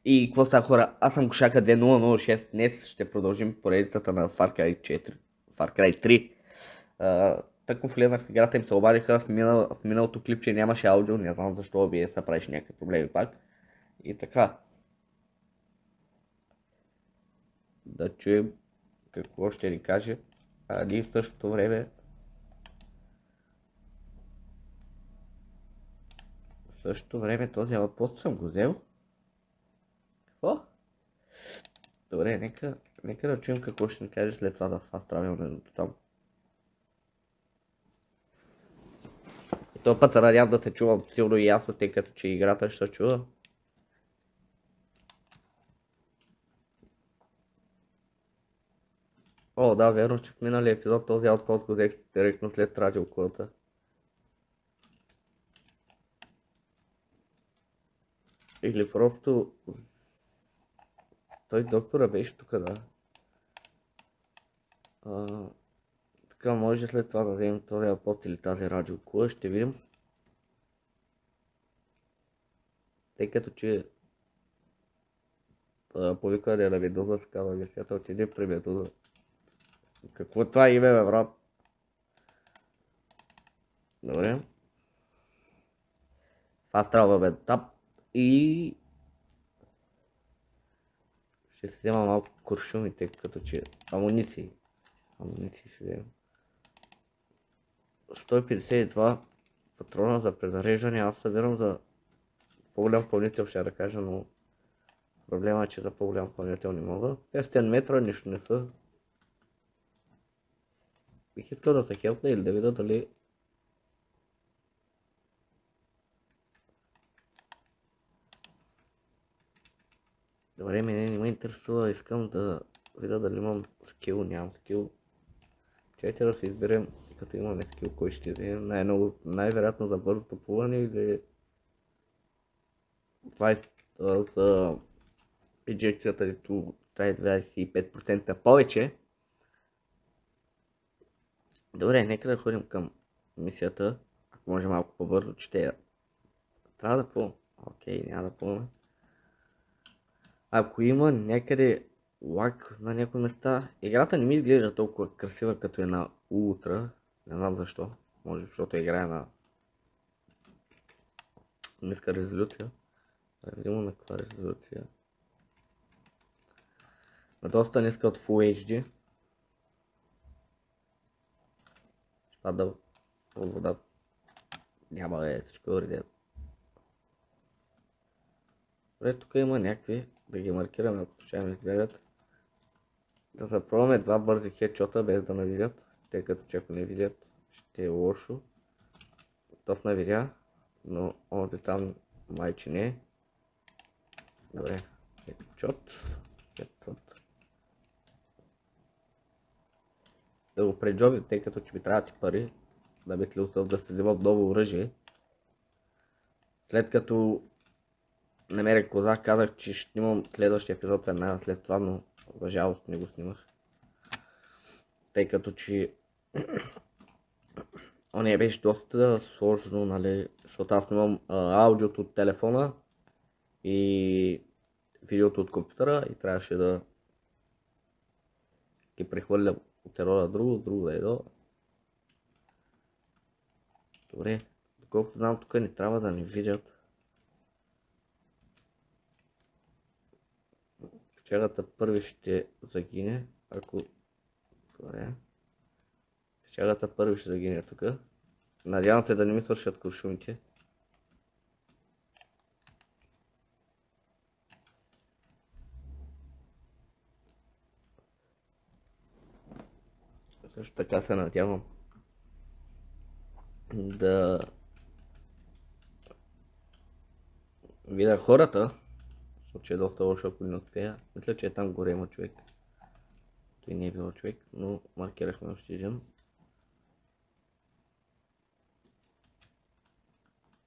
И какво става, хора? Аз съм Гошака 2006. Днес ще продължим поредицата на Far Cry 4. Far Cry 3. Тъкмо влезнах в играта, им се обадиха в миналото клипче нямаше аудио, не знам защо OBS правиш някакви проблеми пак. И така. Да чуем какво ще ни каже. И в същото време този аутпост съм го взел. Какво? Добре, нека да чуем какво ще ни каже след това да фаст травилне до там. И този път се надявам да се чувам силно и ясно, тъй като че играта ще се чува. О, да, верно, че в миналия епизод този аутпост го взех директно след радиокулата. Или просто... Той доктора беше тук, да. Така, може след това да вземем този аутпост или тази радиокула, ще видим. Тъй като че... повиква да я Медуза, се казва гесията, отиде при Медуза. Какво е това име, бе, брат? Добре. Fast Travel Tap и... Ще се взема малко куршуми, тъй като че амуниции. Амуниции ще взема. 152 патрона за презареждане, аз събирам за по-голям пълнител, ще да кажа, но проблема е, че за по-голям пълнител не мога. 500 метра нищо не са. Бих искал да се хелпна или да видя дали... Добре, мене не ме интересува, искам да видя дали имам скил, нямам скил. Чайте да се изберем, като имаме скил, кой ще вземем. Най-вероятно за бързото плуване или... за инжекцията, това е 25% повече. Добре, нека да ходим към мисията. Ако може малко по-бързо, че те трябва да плувам. Окей, няма да плуваме. Ако има някъде лак на някои места, играта не ми изглежда толкова красива като е на ултра. Не знам защо. Може защото играе на ниска резолюция. Да видим на каква резолюция. На доста ниска от Full HD. Ще пада от водата. Няма всичко е уредено. Добре, тук има някакви, да ги маркираме, ако ще ми избягат. Да запробваме два бързи хедшота без да навидят, тъй като че ако не видят ще е лошо. Готов навидя, но онзи там майче не е. Добре, хедшот. Да го преджоби, тъй като че ми трябва ти пари, да би следвал да се вземам ново оръжие. След като намерих коза, казах, че ще снимам следващия епизод веднага след това, но за жалост не го снимах. Тъй като че ония беше доста сложно, нали, защото аз снимам аудиото от телефона и видеото от компютъра и трябваше да ги прехвърля от едно на друго да едно. Добре, доколкото знам, тук не трябва да ни видят. Печагата първи ще загине, ако... Добре. Печагата първи ще загине тук. Надявам се да не ми свършат куршумите. Също така се надявам да видя хората, защото е доста лошо, ако не успея. Мисля, че е там горе има човек. Той не е бил човек, но маркирахме още един.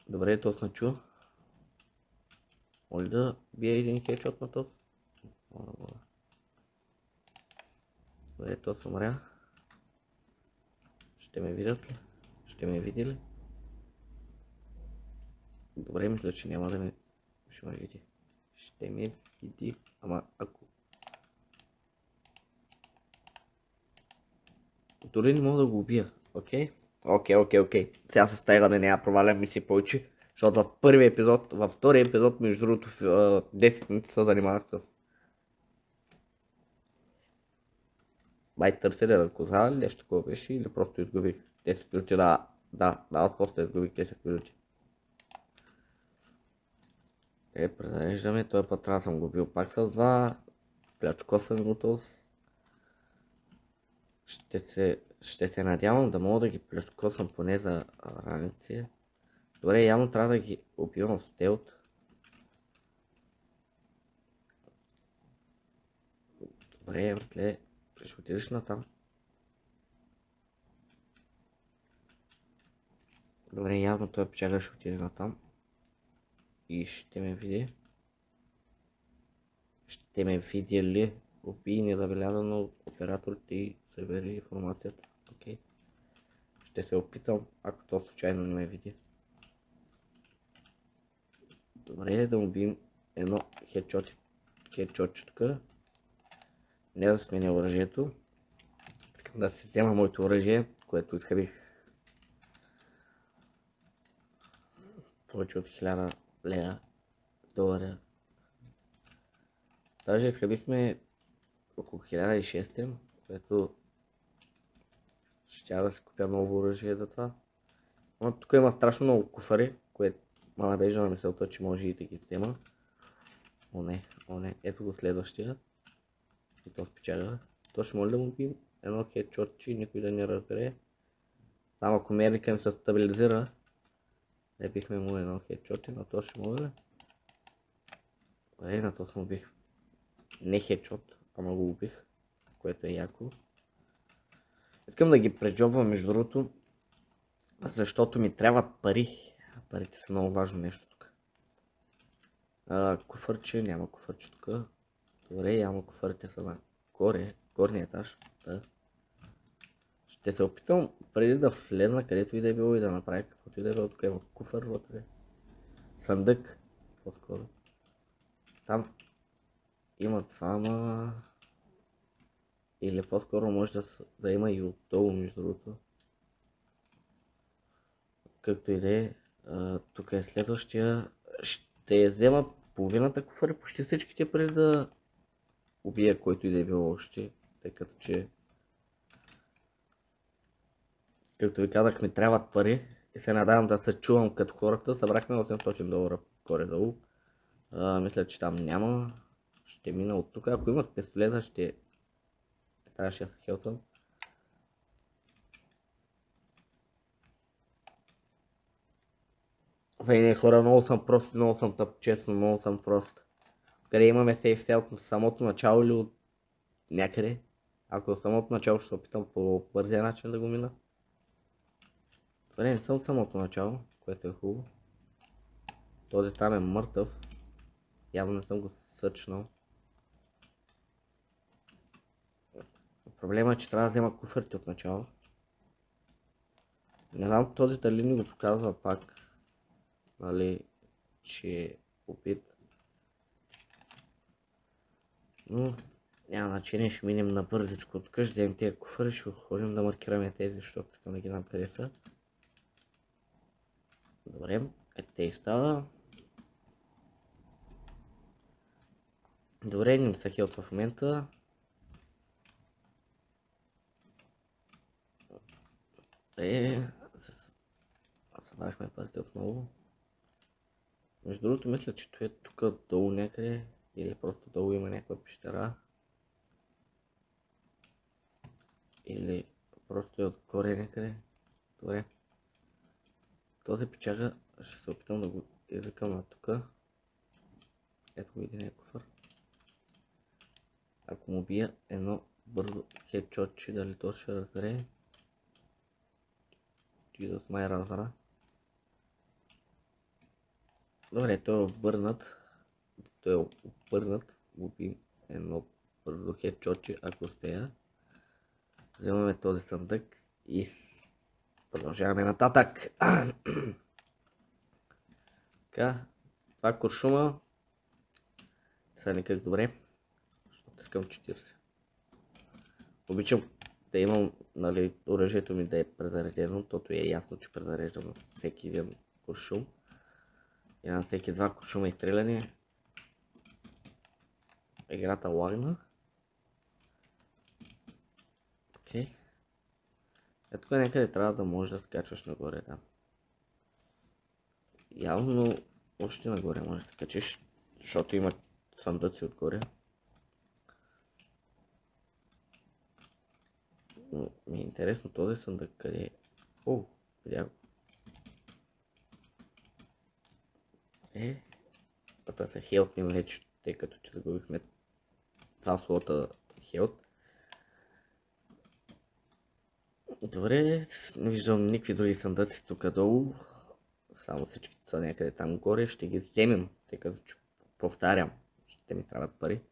Добре, то сначу. Може да бие един хедшот на то. Добре, то съмря. Ще ме видят ли? Ще ме види ли? Добре, мисля, че няма да ме... Ще ме види. ще ме види. Ама ако... Дори не мога да го убия, окей? Окей. Сега с тайгане няма провалям мисия повече. Защото в първия епизод, във втория епизод, между другото, в 10 минути се занимавах с... Май търселя на коза или нещо такова беше, или просто изгубих 10 минути, да, просто изгубих 10 минути. Презареждаме, този път трябва да съм го бил пак с 2. Плячкосвам го този. Ще се надявам да мога да ги плячкосвам поне за раници. Добре, явно трябва да ги убивам в стелт. Добре, братле, ще отидеш натам. Добре, явно той печага ще отиде натам. И ще ме види. Ще ме види ли? Убий незабелязано операторите и събери информацията. Окей. Ще се опитам, ако то случайно не ме види. Добре, да убием едно хедшотче тук. Не да сменя оръжието. Искам да си взема моето оръжие, което изхабих повече от 1000 лева, долара. Даже изхабихме около 1600, което ще да си купя ново оръжие за това. Но тук има страшно много куфари, което ма набежа на мисълта, че може и да ги взема. О не, ето го следващия. И то спечага. То ще може да му бием едно хедшот, че никой да не разбере. Само ако мерника ми се стабилизира, не бихме му едно хедшот, но то ще може ли? Добре, на то съм убих. Не хедшот, ама го убих, което е яко. Искам да ги преджобвам между другото, защото ми трябват пари. Парите са много важно нещо тук. Куфърче, няма куфърче тук. Добре, явно куфърите са на горния етаж. Да. Ще се опитам преди да влезна където и да е било и да направя каквото и да е било. Тук има куфър вътре. Съндък, по-скоро. Там има двама. Или по-скоро може да има и отдолу, между другото. Както и да е. Тук е следващия. Ще взема половината куфари, почти всичките, преди да убия който и да е било още. Тъй като че... Както ви казах, ми трябват пари. И се надявам да се чувам като хората. Събрахме 800 долара горе-долу. Мисля, че там няма. Ще мина от тук. Ако имах пистолета, ще... Трябваше да се хелтвам. Вейне хора, много съм прост, много съм тъп, честно, много съм прост. Къде имаме сейф сел от самото начало или от някъде? Ако от самото начало ще се опитам по бързия начин да го мина. Добре, не съм от самото начало, което е хубаво. Този там е мъртъв. Явно не съм го съчнал. Проблема е, че трябва да взема куфърите от начало. Не знам този дали ни го показва пак. Нали, че е опит. Но няма значение, ще минем на бързичко от къщи, да им тези куфари, ще ходим да маркираме тези, защото искам да ги знам къде са. Добре, те и става. Добре, не са хелт в момента. Събрахме парите отново. Между другото мисля, че това е тук долу някъде, или просто долу има някаква пещера. Или просто е отгоре някъде. Добре. Този печага ще се опитам да го извикам на тук. Ето го един куфър. Ако му бия едно бързо хедшотче, дали то ще разбере. Jesus, май разбра. Добре, той е обърнат. Губим едно бързо хедшотче, ако успея. Вземаме този съндък и продължаваме нататък. Така, това куршума. Сега никак добре. Защото искам 40. Обичам да имам, нали, оръжието ми да е презаредено, защото е ясно, че презареждам на всеки един куршум. И на всеки 2 куршума изстреляне. Играта лагна. Окей. Ето тук някъде трябва да можеш да скачваш нагоре, да. Явно още нагоре можеш да качиш, защото има съндъци отгоре. Но ми е интересно този съндък къде е. О, видя го. Да се хелтнем вече, тъй като че загубихме 2 слота хелт. Добре, не виждам никакви други съндъци тук долу. Само всичките са някъде там горе. Ще ги вземем, тъй като че повтарям, ще ми трябват пари.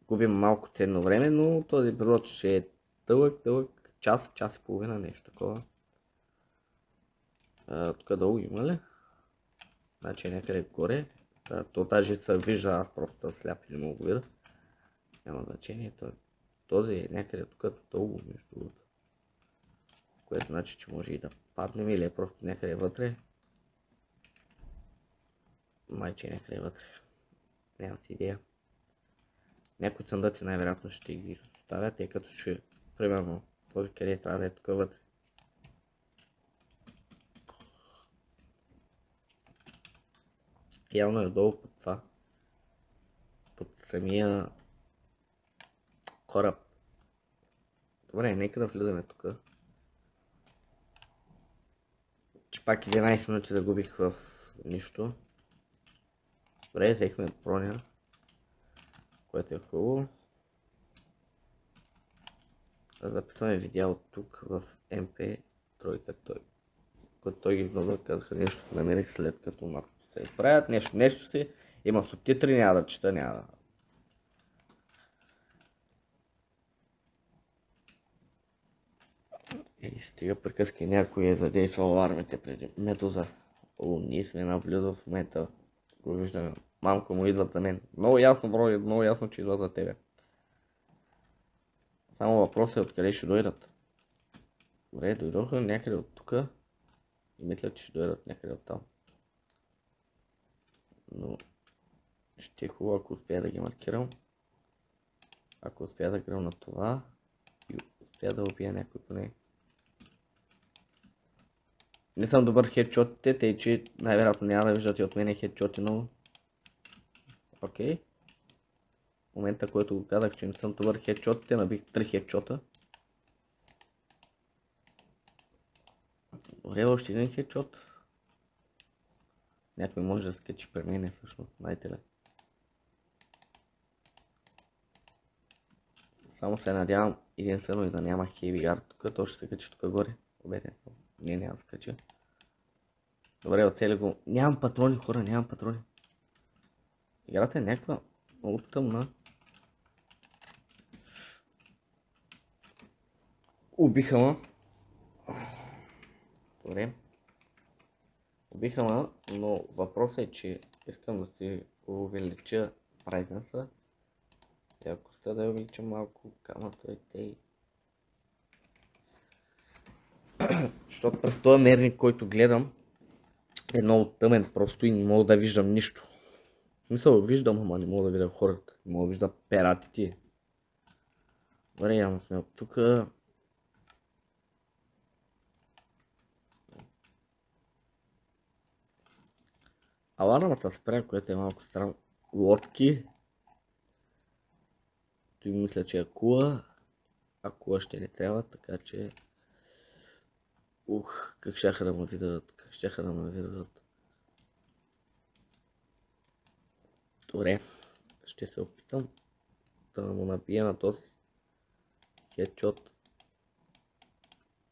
Губим малко ценно време, но този епизод ще е дълъг, час и половина, нещо такова. Тук долу има ли? Значи някъде горе. То даже се вижда, аз просто сляп и не мога да видя. Няма значение, този е някъде тук долу, между другото. Което значи, че може и да паднем или е просто някъде вътре. Майче е някъде вътре. Нямам си идея. Някои съндъци най-вероятно ще ги ставят, тъй като ще, примерно, този къде трябва да е тук вътре. Явно е долу под това. Под самия кораб. Добре, нека да влизаме тук. Че пак 11 минути да губих в нищо. Добре, взехме броня, което е хубаво. Записваме видео тук в MP тройка, който той ги внода, казаха нещо, намерих след като малко се изправят, нещо си, има субтитри, няма да чета, няма. И стига приказки, някой е задействал армите преди Медуза. О, ние сме на блюдо в момента, го виждаме. Мамко му идват за мен. Много ясно, бро, много ясно, че идват за тебе. Само въпросът е откъде ще дойдат. Добре, дойдоха някъде от тук. И мисля, че ще дойдат някъде от там. Но ще е хубаво, ако успя да ги маркирам. Ако успя да гръм на това. И успя да убия някой поне. Не съм добър хедшотите, тъй че най-вероятно няма да виждате от мене хедшоти много. Окей. В момента, който го казах, че не съм добър хедшотите, набих 3 хедшота. Добре, още един хедшот. Някой може да скачи при мене всъщност, знаете ли. Само се надявам единствено и да няма Heavy Guard тук, то ще се качи тук горе. Убеден съм. Не, няма да се качи. Добре, оцели го. Нямам патрони, хора, нямам патрони. Играта е някаква много тъмна. Убиха ма. Добре. Убиха ма, но въпросът е, че искам да си увелича брайтнеса. Яркостта да я увелича малко, камата и тъй. Защото през този мерник, който гледам, е много тъмен просто и не мога да виждам нищо. В смисъл виждам, ама не мога да видя хората. Не мога да виждам ператите. Добре, явно сме от тук. Алармата спря, което е малко странно. Лодки. Той мисля, че е акула. Акула ще не трябва, така че... как щяха да ме видят, Добре, ще се опитам да му набия на този хедшот.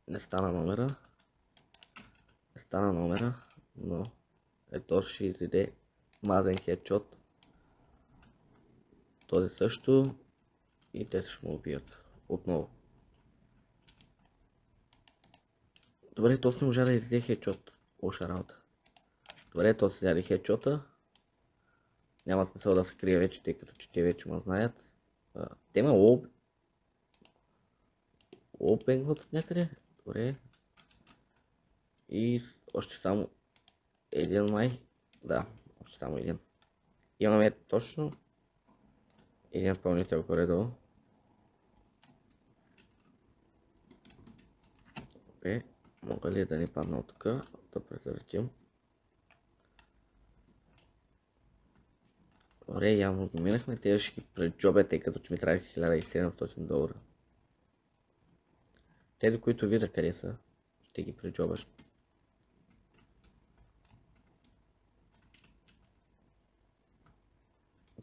Не стана номера, но ето ще изиде мазен хедшот. Този също и те ще му убият отново. Добре, то не можа да изиде хедшот. Лоша работа. Добре, то се взяли хедшота. Няма смисъл да се крия вече, тъй като че те вече ме знаят. Те ме опенгват от някъде. Добре. И още само един май. Да, още само един. Имаме точно един пълнител горе-долу. Добре, мога ли да ни падна от тук, да презаретим? Добре, явно го минахме, те ще ги преджобя, тъй като че ми трябва $1700. Тези, които видя къде са, ще ги преджобаш.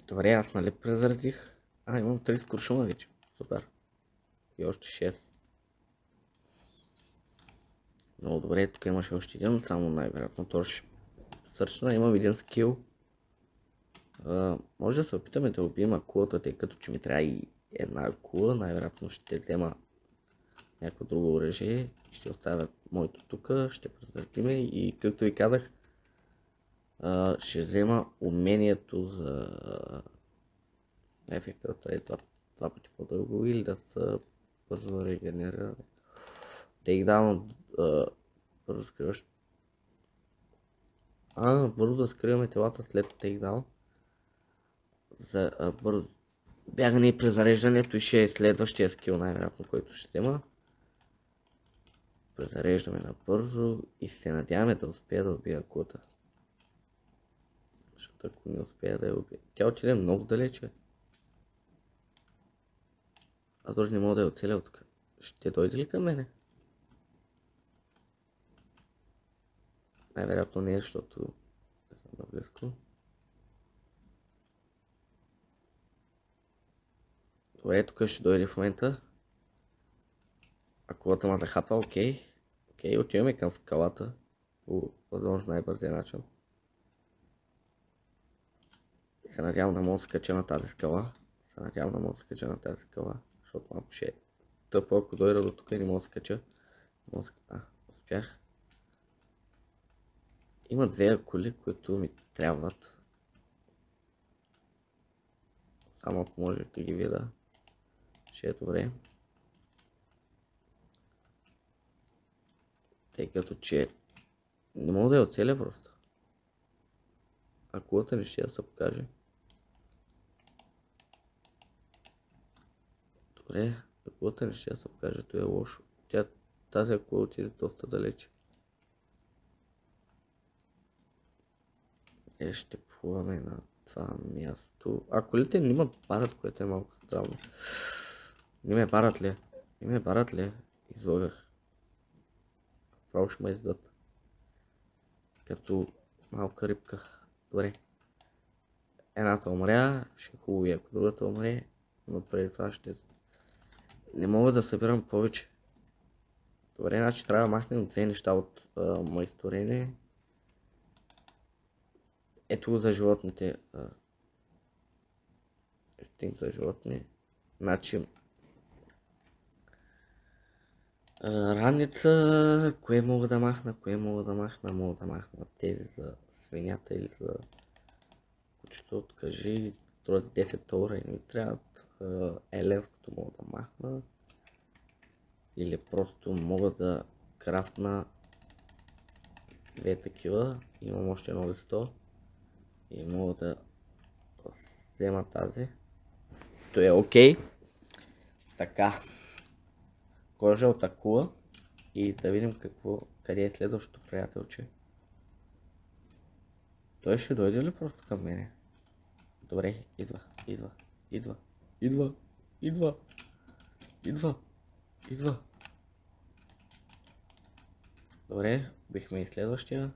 Добре, аз нали презаредих? Имам 30 куршума вече. Супер. И още 6. Много добре, тук имаше още един, само най-вероятно то ще сърчна. Имам един скил. Може да се опитаме да убием акулата, тъй като че ми трябва и една акула. Най-вероятно ще взема някакво друго оръжие. Ще оставя моето тук, ще презаредиме и както ви казах, ще взема умението за ефекта да прави два пъти по-дълго или да се бързо регенерира. Те ги давам бързо скриваш. Бързо да скриваме телата след те ги давам. За бързо бягане и презареждането и ще е следващия скил най-вероятно, който ще взема. Презареждаме набързо и се надяваме да успея да убия акулата. Защото ако не успея да я убия, тя отиде много далече. Аз дори не мога да я оцеля от тук. Ще дойде ли към мене? Най-вероятно не е, защото не съм наблизко. Добре, тук ще дойде в момента. Акулата ме захапа, окей. Окей, отиваме към скалата. По възможно най-бързия начин. Се надявам да мога да скача на тази скала. Защото малко ще е тъпо, ако дойда до тук и не мога да скача. Успях. Има две акули, които ми трябват. Само ако може да ги видя. Ще е добре. Тъй като че не мога да я оцеля просто. Акулата не ще да се покаже. Добре, акулата не ще да се покаже, то е лошо. Тази акула отиде доста далече. Ще плуваме на това място. Акулите не ме парат, което е малко странно. Не ме парат ли? Излагах. Право ще ме издат. Като малка рибка. Добре. Едната умря, ще е хубаво и ако другата умре, но преди това ще... Не мога да събирам повече. Добре, значи трябва да махнем две неща от моето творение. Ето го за животните. Ефтинг за животни. Значи... Раница, кое мога да махна? Мога да махна тези за свинята или за кучето. Откажи, струват $10 и не ми трябват. Еленското мога да махна. Или просто мога да крафтна две такива. Имам още едно листо. И мога да взема тази. То е окей. Така. Кожа от акула и да видим къде е следващото приятелче. Той ще дойде ли просто към мене? Добре, идва. Добре, бихме и следващия.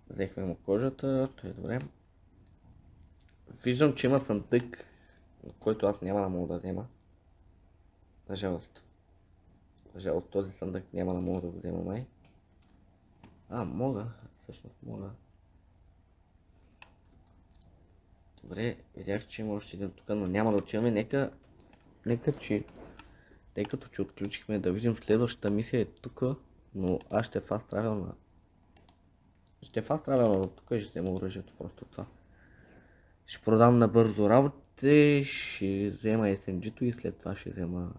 Взехме му кожата, той е добре. Виждам, че има съндък, който аз няма да мога да взема. За жалост. Този съндък няма да мога да го взема май. Мога. Всъщност мога. Добре, видях, че има още един тук, но няма да отиваме. Тъй като че отключихме, да видим следващата мисия е тук, но аз ще фаст травел на тук и ще взема оръжието просто това. Ще продам набързо работите, ще взема SMG-то и след това ще взема...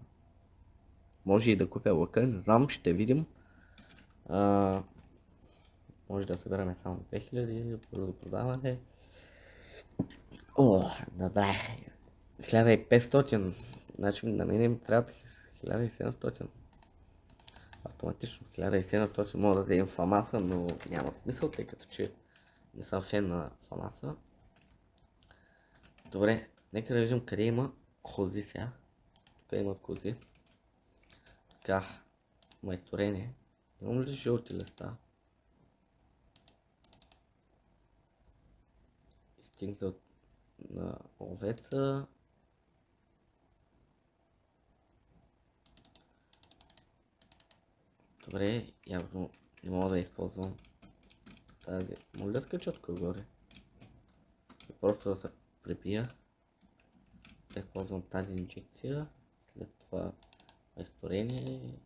Може и да купя лъка, не знам, ще видим. Може да събираме само 2000, бързо продаване. О, добре. 1500, значи на мен ми трябва 1700. Автоматично 1700 мога да вземем Фамаса, но няма смисъл, тъй като че не съм фен на Фамаса. Добре, нека да видим къде има кози сега. Тук има кози. Така, майсторение. Имам ли жълти листа? Инстинкт на овеца. Добре, явно не мога да използвам тази молетка четко горе. И просто да се припия. Да използвам тази инжекция. След това майсторение.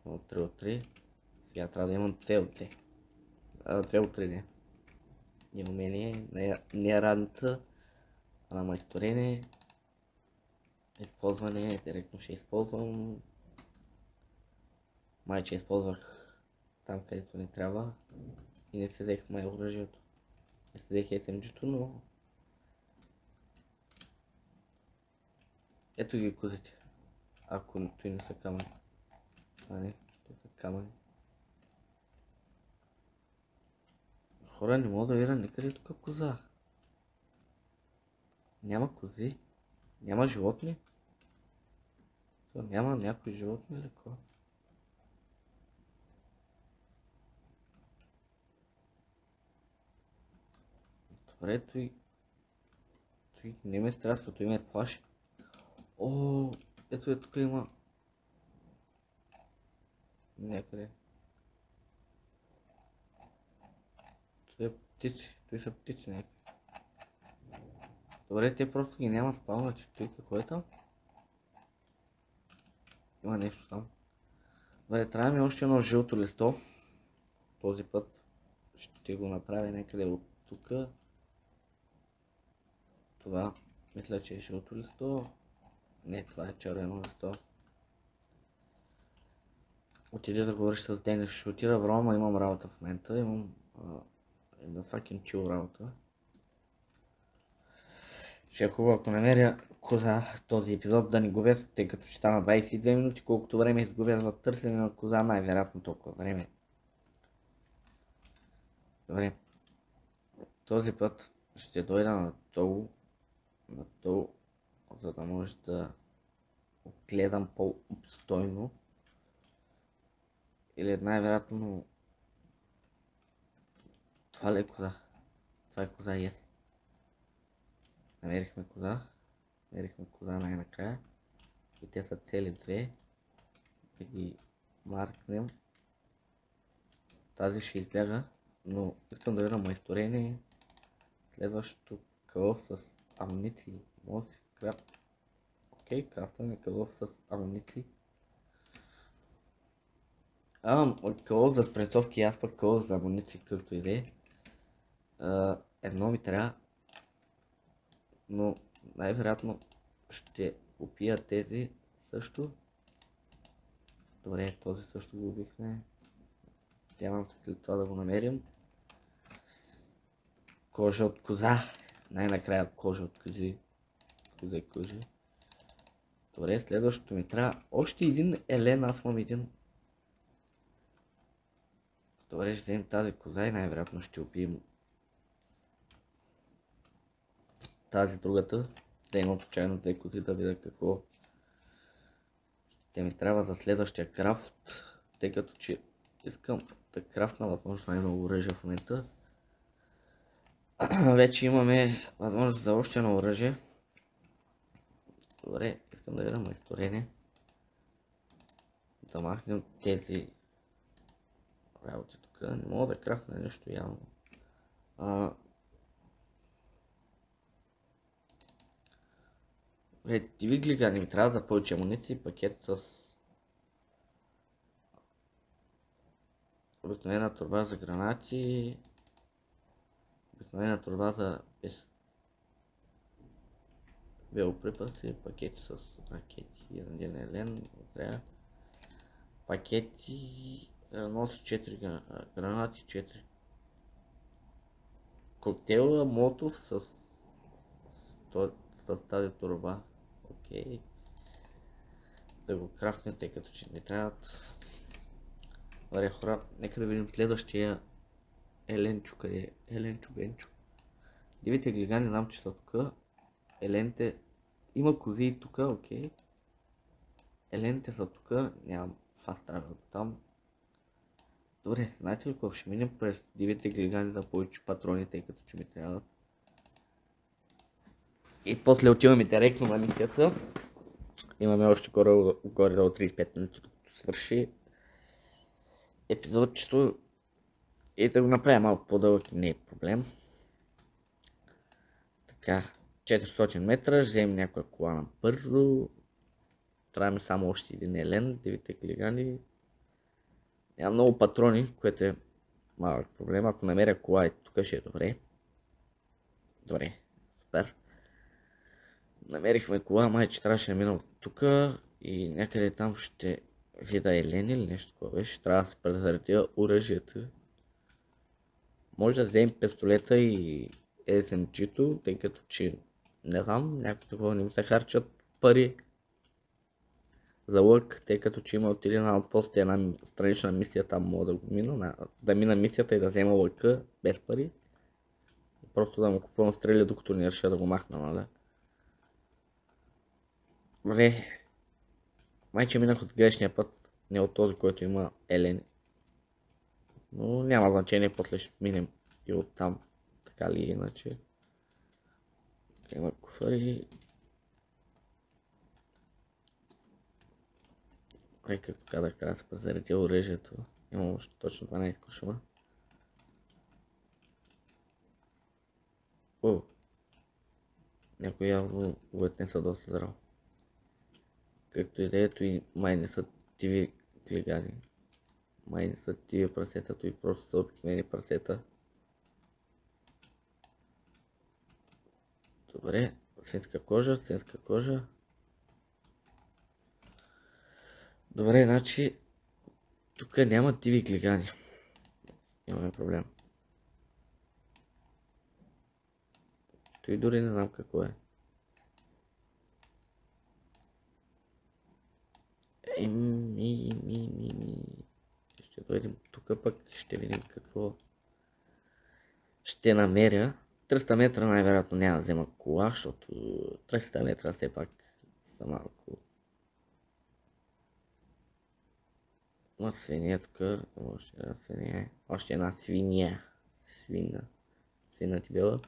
3 от 3. Сега трябва да имам 2 от 2. 2 от 3 не. И умение, не радница, а на майсторение. Използване, директно ще използвам. Май, че използвах там, където не трябва. И не си взех май оръжието. Не си взех SMG-то, но... Ето ги козите. Ако той не са камъни. А не, той са камъни. Хора, не мога да видя никъде тук коза. Няма кози. Няма животни. Няма някои животни или какво? Добре, той не ме страска, той ме плаши. О, ето е, тук има някъде. Това е птици, той са птици някакви. Добре, те просто ги няма спалнати. Той какво е там? Има нещо там. Добре, трябва ми още едно жълто листо. Този път ще го направя някъде от тук. Това мисля, че е жълто листо. Не, това е червено листо. Отиде да говориш с Денис, ще отида в Рома, имам работа в момента, имам една fucking chill работа. Ще е хубаво, ако намеря коза този епизод да не губя, тъй като ще стана 22 минути, колкото време изгубя за търсене на коза, най-вероятно толкова време. Добре, този път ще дойда надолу, за да може да огледам по-обстойно. Или най-вероятно това ли е коза? Това е коза, yes. Намерихме коза най-накрая. И те са цели две. Да ги маркнем. Тази ще избяга, но искам да видя майсторение. Следващото кълъв с амуниции. Може да си крафт. Окей, крафтаме кълъв с амуниции. Кълъв за спресовки, аз пък кълъв за амуниции, както и да е. Едно ми трябва, но най-вероятно ще опия тези също. Добре, този също го убихме. Надявам се след това да го намерим. Кожа от коза. Най-накрая кожа от кози. Кожи. Добре, следващото ми трябва още един елен, аз имам един. Добре, ще вземем тази коза и най-вероятно ще убием тази другата. Да имам случайно две кози да видя какво ще ми трябва за следващия крафт, тъй като че искам да крафтна възможно най-много оръжие в момента. Вече имаме възможност за още едно оръжие. Добре, искам да видя майсторение. Да махнем тези работи тук. Не мога да крафтна нещо явно. Добре, диви глигани ми трябва за повече амуниции, пакет с обикновена турба за гранати, обикновена турба за без боеприпаси, пакети с ракети, един елен, отряд, пакети, носи 4 гранати, 4 коктейла, мотов с тази турба. Окей. Да го крафтне, тъй като че не трябват. Добре хора, нека да видим следващия Еленчо, къде е? Еленчо, Бенчо. Дивите глигани, знам, че са тук. Еленте, има кози и тук, окей. Еленте са тук, нямам фаст травел там. Добре, знаете ли какво? Ще минем през дивите глигани да получи патрони, тъй като че ми трябват. И после отиваме директно на мисията. Имаме още горе до 35 минути, докато свърши епизодчето. И да го направя малко по-дълъг, не е проблем. Така, 400 метра, ще вземем някоя кола на бързо. Трябваме само още един елен, дивите глигани. Няма много патрони, което е малък проблем. Ако намеря кола и тук ще е добре. Добре, супер. Намерихме кола, май че трябваше да мина от тук и някъде там ще видя елен или нещо такова беше. Трябва да се презаредя оръжията. Може да вземем пистолета и SMG-то, тъй като че не знам, някакво такова не ми се харчат пари за лък, тъй като че има отиде на аутпост и една странична мисия, там мога да го мина, да мина мисията и да взема лъка без пари. Просто да му купувам стрели, докато не реша да го махна, нали? Добре, майче минах от грешния път, не от този, който има елени. Но няма значение, после ще минем и оттам, така ли иначе. Има куфари. Ай, както казах, трябва да се презаредя оръжието. Имам още точно 12 куршума. О! Някой явно го отнеса доста здраво. Както и да ето и май не са тиви глигани. Май не са тиви прасета, и просто са обикновени прасета. Добре, свинска кожа, свинска кожа. Добре, значи тук няма диви глигани. Имаме проблем. Той дори не знам какво е. Ще дойдем тук пък, ще видим какво ще намеря. 300 метра най-вероятно няма да взема кола, защото 300 метра все пак са малко. Има свиния тук, още една свиния, още една свиния. Свина ти била.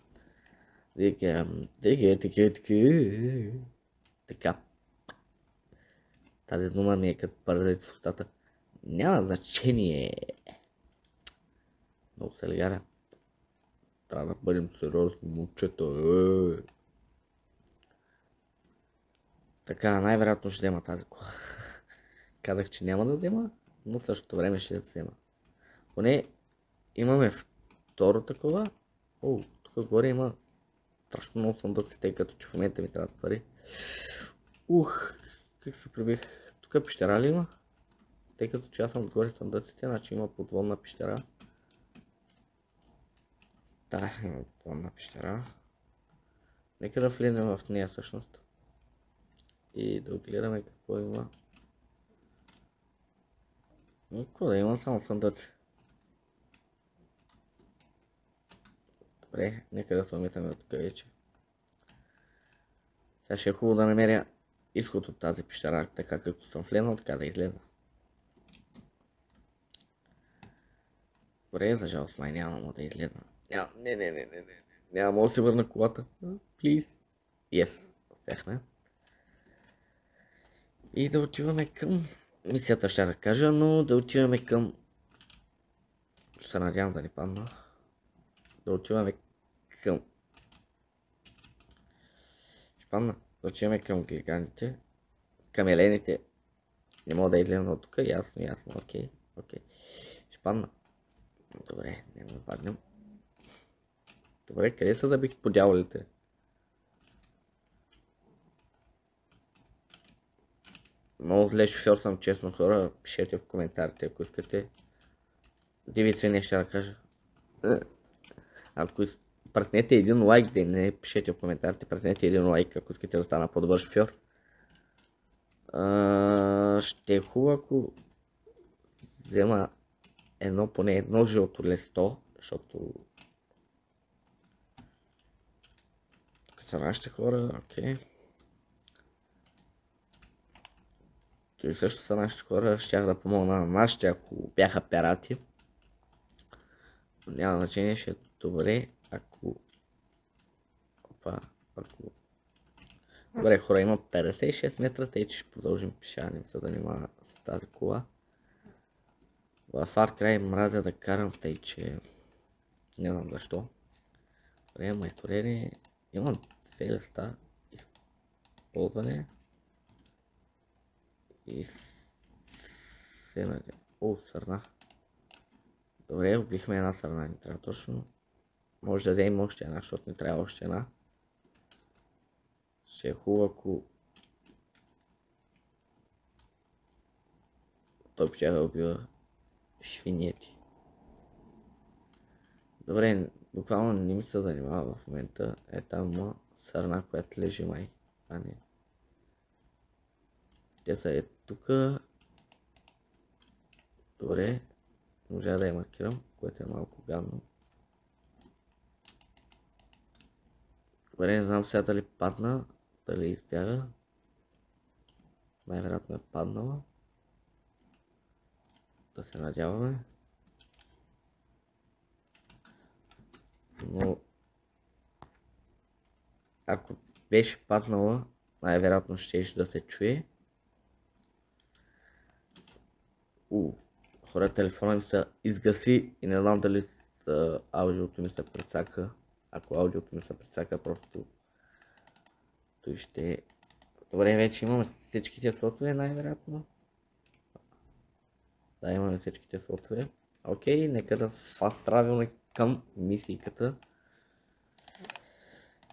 Така. Тази дума ми е като паразит в устата. Няма значение. Много се легаля. Трябва да бъдем сериозни, момчета. Така, най-вероятно ще взема тази кола. Казах, че няма да взема, но в същото време ще взема. Поне имаме второ такова. О, тук горе има страшно много съндъци, тъй като че в момента ми трябват пари. Как се прибих. Тук пещера ли има? Тъй като че аз съм отгоре съндъците, значи има подводна пещера. Да, има подводна пещера. Нека да влезем в нея всъщност. И да гледаме какво има. Какво да има, само съндъци. Добре, нека да се умитаме от тук вече. Сега ще е хубаво да намеря изход от тази пещера, така както съм влезнал, така да излеза. Добре, за жалост май няма да излезна. Няма да се върна колата. Please. Yes, успяхме. И да отиваме към мисията, ще да кажа, но да отиваме към... Ще се надявам да ни падна. Да отиваме към... Ще падна. Да отиваме към глиганите. Към елените. Не мога да излезна от тук. Ясно. Окей. Ще падна. Добре, няма да паднем. Добре, къде са забих по дяволите? Много зле шофьор съм, честно хора. Пишете в коментарите, ако искате. Дивици не ще да кажа. Ако пръснете един лайк, да не пишете в коментарите, пръснете един лайк, ако искате да стана по-добър шофьор. Ще е хубаво, ако взема поне едно жълто лесто, защото тук са нашите хора, окей. Той също са нашите хора, щях да помогна на нашите, ако бяха пирати. Но няма значение, ще е добре, ако... Добре, хора, има 56 метра, тъй че ще продължим пеша, не се занимава с тази кола. В Far Cry мразя да карам, тъй че не знам защо. Добре, майсторение, имам две листа, използване и сърна. Добре, убихме една сърна, ни трябва точно. Може да дадем още една, защото ни трябва още една. Ще е хубаво, ако той ще да убива свинети. Добре, буквално не ми се занимава в момента. Е там сърна, която лежи май. А не. Те са тука. Добре. Може да я маркирам, което е малко гадно. Добре, не знам сега дали падна, дали избяга. Най-вероятно е паднала. Да се надяваме. Но ако беше паднала, най-вероятно ще да се чуе. Хора, телефона ми се изгаси и не знам дали аудиото ми се прецака. Ако аудиото ми се прецака, просто той ще... Добре, вече имаме всичките слотове, най-вероятно. Да, имаме всичките слотове. Окей, нека да фаст травим към мисийката.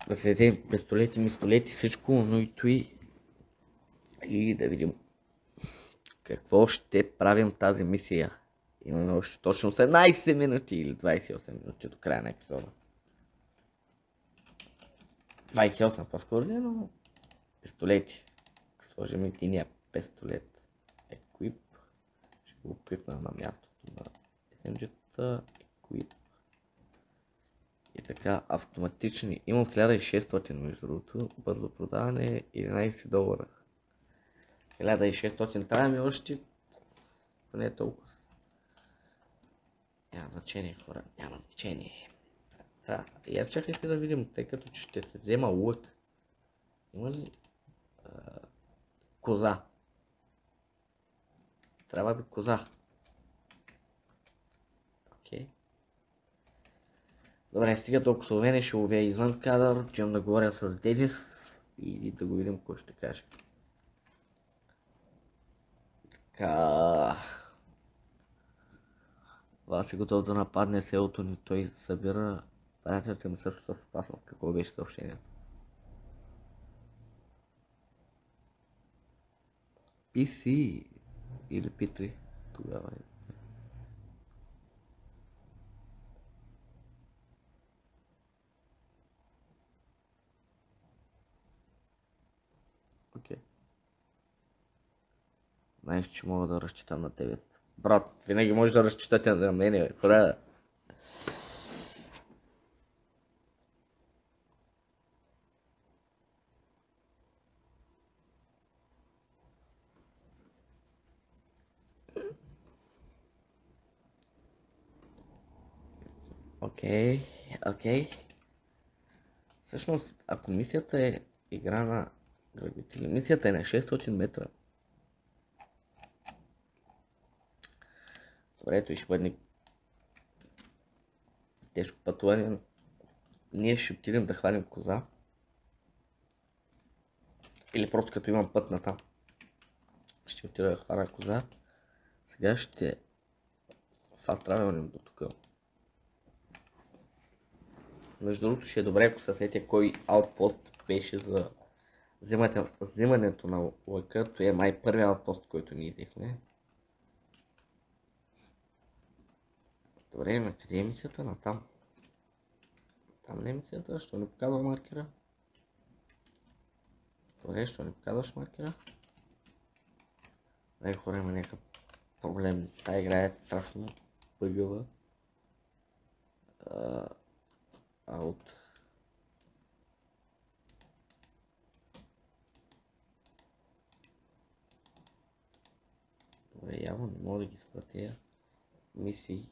Да следим пистолети, мистолети, всичко, но и той. И да видим какво ще правим тази мисия. Имаме още точно 18 минути или 28 минути до края на епизода. 28 по-скоро не, но пистолети. Сложим единия пистолет. Equip. Ще го кликна на мястото на SMG-та. Equip. И така, автоматични. Имам 1600 между другото. Бързо продаване, $11. 1600 трябва ми още. Не е толкова. Няма значение, хора. Няма значение. Я чакайте да видим, тъй като ще се взема лък. Има ли коза? Трябва би коза. Окей. Добре, стига толкова словени, ще ловя извън кадър, отивам да говоря с Денис и да го видим кой ще каже. Така... Това си готов да нападне селото ни, той събира приятелите ми също в опасност. Какво беше съобщението? PC или P3 тогава е. Окей. Знаеш, че мога да разчитам на тебе. Брат, винаги може да разчитате на мене, хора. Окей. Всъщност, ако мисията е игра на грабители, мисията е на 600 метра. Добре, той ще бъде тежко пътуване. Ние ще отидем да хванем коза. Или просто като имам път на там. Ще отида да хвана коза. Сега ще фаст травелнем до тук. Между другото ще е добре, ако се сетя кой аутпост беше за взимането на лъка. Той е май първият аутпост, който ние взехме. Добре, на къде е мисията? На там. Там не е мисията, що не показва маркера? Добре, що не показваш маркера? Ай, хора, има някакъв проблем. Тая игра е страшно бъгава. Аут. Добре, явно не мога да ги спратя мисии.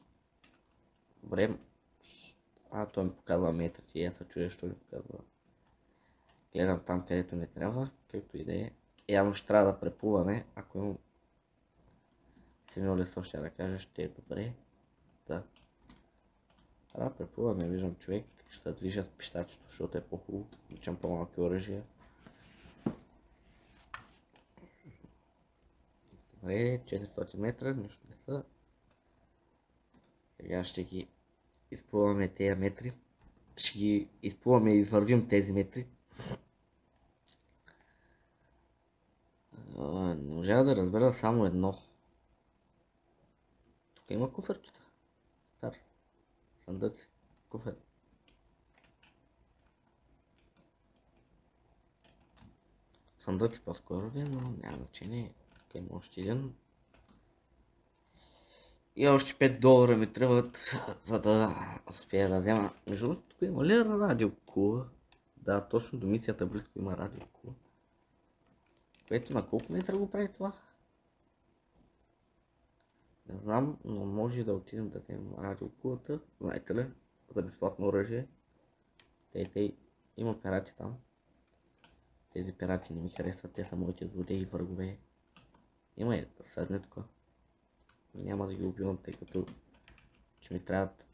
Добре. Той ми показва метрите и ето чудя, що ми показва. Гледам там, където не трябва, както и да е. Явно ще трябва да преплуваме, ако имам силно лесно, ще да кажа, ще е добре. Да. Трябва да преплуваме, виждам човек, ще се движат пищачето, защото е по-хубаво. Обичам по-малки оръжия. Добре, 400 метра, нищо не са. Сега ще ги изплуваме тези метри. Ще ги изплуваме и извървим тези метри. Не можа да разбера само едно. Тук има куферчета. Стар. Съндъци. Куфер. Съндъци по-скоро ли, но няма значение. Тук има още един. И още $5 ми трябват, за да успея да взема. Между другото, тук има ли радиокула? Да, точно до мисията близко има радиокула. Което на колко метра го прави това? Не знам, но може да отидем да вземем радиокулата. Знаете ли? За безплатно оръжие. Има пирати там. Тези пирати не ми харесват, те са моите злодеи и врагове. Има и да седне тук. Няма да ги убивам, тъй като че ми трябват.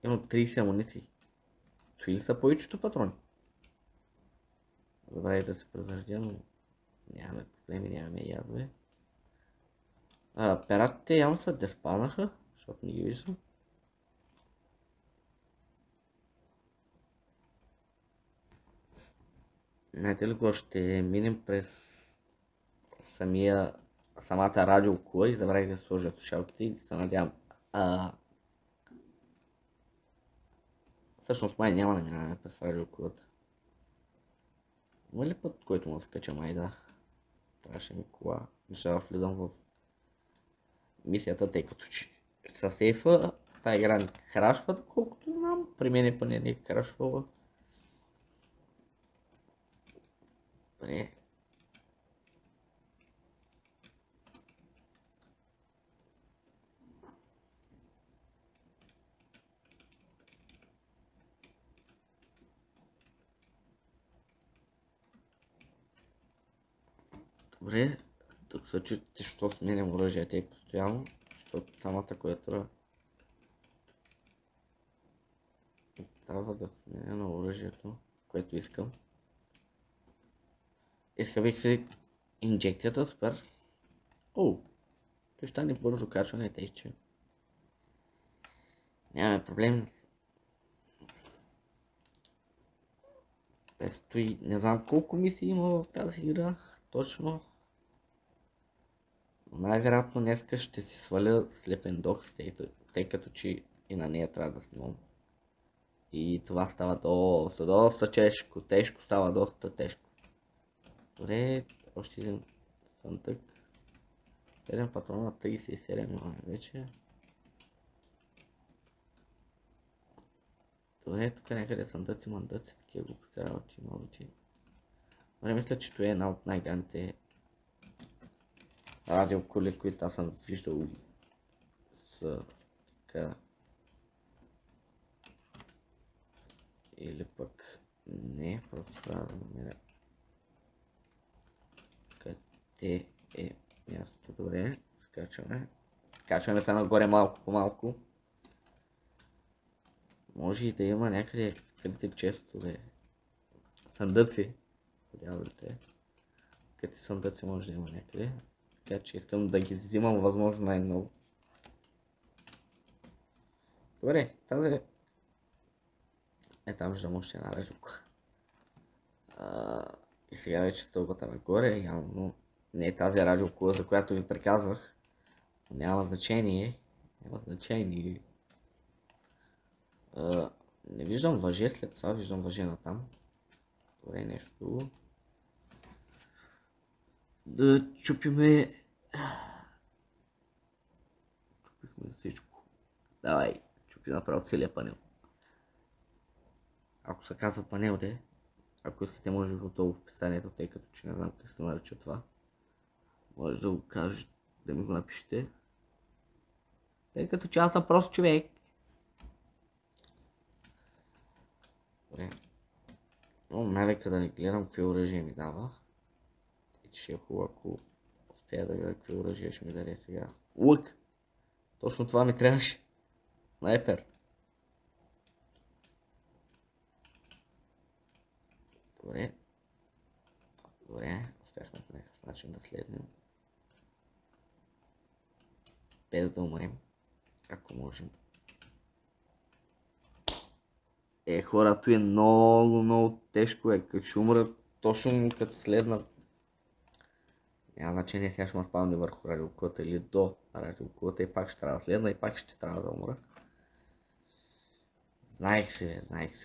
Имам 30 амуниции. Чуи ли са повечето патрони? Добре да се презарядя, но нямаме проблеми, нямаме ядове. Пиратите явно се деспанаха, защото не ги виждам. Знаете ли какво, ще минем през самата радиокула и забравих да сложа слушалките и се надявам. Всъщност май няма да минаваме през радиокулата. Има ли път, който му да се кача? Май да. Трябваше ми кола. Не ще влизам в мисията, тъй като че със сейфа тази игра не крашва, доколкото знам. При мен поне не е крашвала. Добре. Добре, тук се чуете, що сменям оръжията и постоянно, защото самата клавиатура трябва да сменя на оръжието, което искам. Изхабих си инжекцията, супер. Той ще стане бързо качване, тъй че нямаме проблем. Предстои, не знам колко мисии има в тази игра, точно. Най-вероятно днеска ще си сваля Sleeping Dogs, тъй като че и на нея трябва да снимам. И това става доста тежко става доста тежко. Добре, още един съндък. 7 патрона, 37 имаме вече. Добре, тук някъде съндъци, мандъци, такива глупости работи, новите. Добре, мисля, че това е една от най-ганите радиокули, които аз съм виждал с така. Или пък не, просто трябва да намеря къде е мястото. Добре, скачваме. Качваме се нагоре малко по малко. Може и да има някъде скрити честове. Съндъци. Подявайте. Къде съндъци може да има някъде. Така че искам да ги взимам възможно най-много. Добре, тази Там виждам още една режука. И сега вече стълбата нагоре, явно не е тази радиокула, за която ви приказвах. Няма значение. Няма значение. Не виждам въже след това, виждам въже на там. Добре, нещо друго. Да чупиме... Чупихме всичко. Давай, чупи направо целият панел. Ако се казва панел, де. Ако искате, може готово в описанието, тъй като че не знам как се нарича това. Може да го кажете, да ми го напишете. Тъй като че аз съм прост човек. Добре. Но навека да не гледам какви оръжия ми дава. И че ще е хубаво, ако успея да гледам какви оръжия ще ми даде сега. Лък! Точно това ми трябваше. Снайпер. Добре. Добре. Успяхме по някакъв начин да следнем. Без да умрем. Ако можем. Хора, това е много тежко как ще умра точно като следна. Няма значение, сега ще ме спавни върху радиокулата или до радиокулата и пак ще трябва да следна и пак ще трябва да умра. Знаех се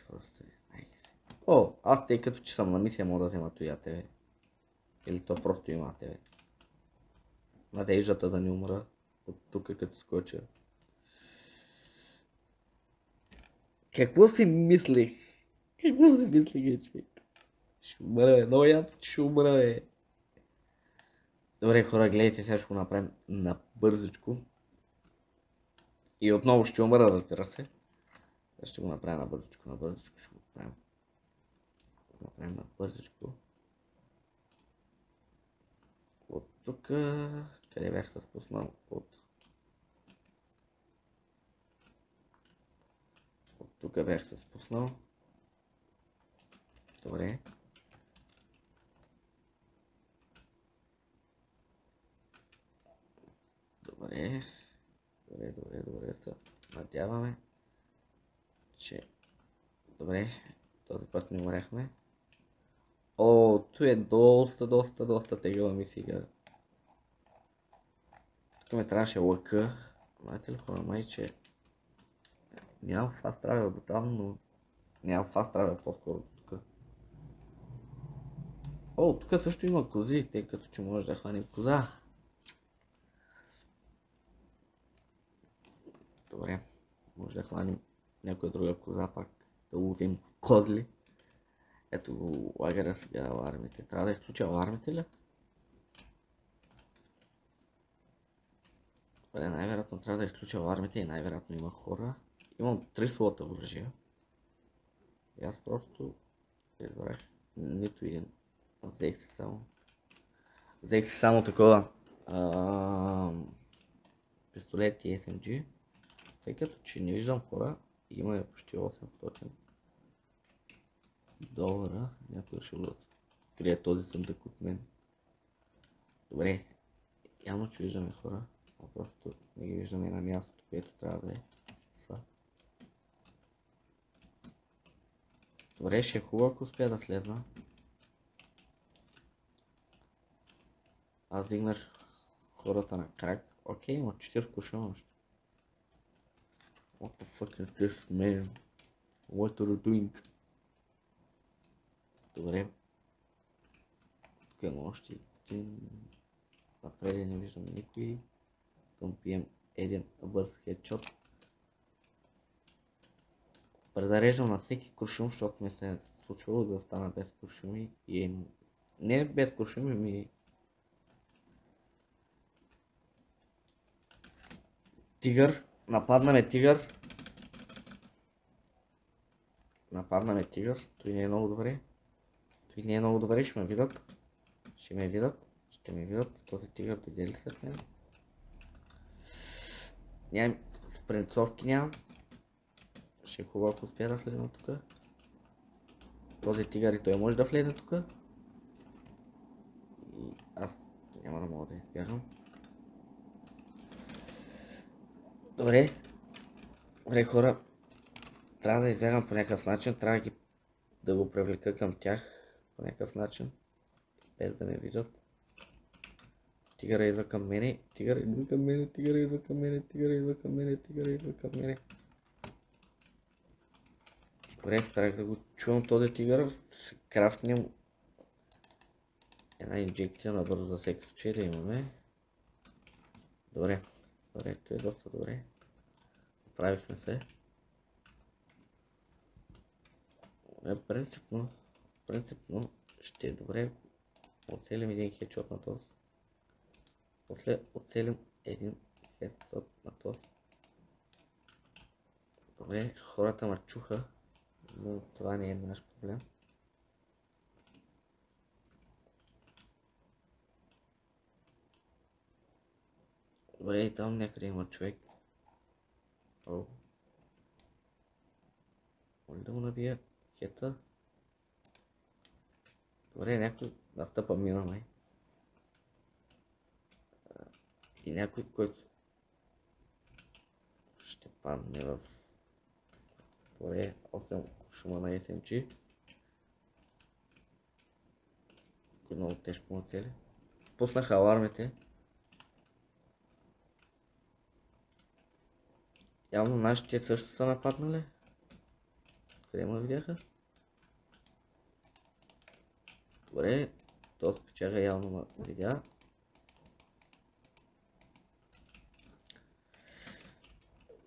просто. О, аз тъй като че съм на мисия мога да взема той АТВ. Или то просто има АТВ. Надеждата да не умра от тук като скоча. Какво си мислех? Човек? Ще умра, много ясно, че ще умра, Добре, хора, гледайте, сега ще го направим на бързичко. И отново ще умра, разбира се. Ще го направя на бързичко, ще го направим. На бързичко. От тук, къде бях се спуснал? От тук бях се спуснал. Добре. Добре, се надяваме, че... Добре, този път не умряхме. О, това е доста тегава мисия. Тук ме трябваше лъка. Знаете ли хора, май, че... Нямам фаст травел до там, но... Нямам фаст травел по-скоро тук. О, тук също има кози, тъй като че може да хванем коза. Добре, може да хванем някоя друга коза пак, да ловим козли. Ето го лагера сега алармите. Трябва да изключа алармите ли? Добре, най-вероятно трябва да изключа алармите и най-вероятно има хора. Имам 3 слота оръжия. И аз просто избрах нито един. Взех си само такова пистолет и SMG. Тъй като че не виждам хора, има почти 800 долара. Някой ще го открие този съндък от мен. Добре, явно че виждаме хора, а просто не ги виждаме на мястото, което трябва да е. Добре, ще е хубаво, ако успя да следва. Аз дигнах хората на крак. Окей, има 4 куршума още. What the fuck is this, man? What are you doing? Добре. Тук има още един. Напред не виждам никой. Към пием един бърз хедшот. Предареждам на всеки куршум, защото ми се е случвало да остана без куршуми и не без куршуми, ми тигър. Нападна ме тигър. Той не е много добре. Ще ме видят. Този тигър дойде ли след мен? Нямам спринцовки, нямам. Ще е хубаво, ако успя да влезна тук. Този тигър и той може да влезе тук. И аз няма да мога да избягам. Добре хора. трябва да избягам по някакъв начин, трябва да го привлека към тях по някакъв начин, без да ме видят. Тигъра идва към мене, тигъра идва към мене, тигъра идва към мене, тигъра идва към мене, тигъра идва към мене. Добре, спрях да го чувам този тигър, ще крафтнем една инжекция набързо за всеки случай да имаме. Добре, добре, това е доста добре. Оправихме се. Принципно ще е добре, оцелим един хедшот на този. После оцелим един хедшот на този. Добре, хората ме чуха, но това не е наш проблем. Добре, и там някъде има човек. О. Моля да му набия хета. Добре, някой настъпа мина май. И някой, който ще падне в... Добре, 8 шума на SMG. Много тежко му цели. Пуснаха алармите. Явно нашите също са нападнали. Къде ме видяха? Добре, този печага явно ме видя.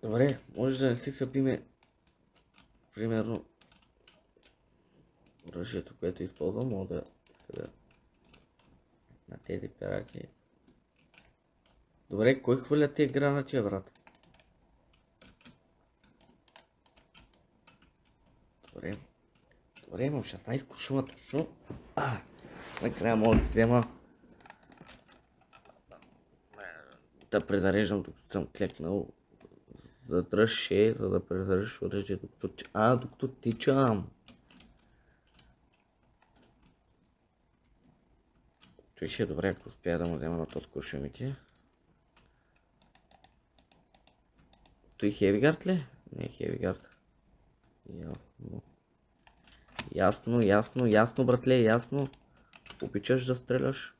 Добре, може да не си хабиме примерно оръжието, което използвам, мога да на тези пирати. Добре, кой хвърля тези гранати, брат? Добре, имам 16 куршума точно. Накрая мога да взема да презареждам докато съм клекнал. Задръж за да презареждаш оръжие докато тичам. Той ще е добре, ако успя да му взема на този куршумите. Той хевигард ли? Не е хевигард. Ясно, братле, ясно. Обичаш да стреляш.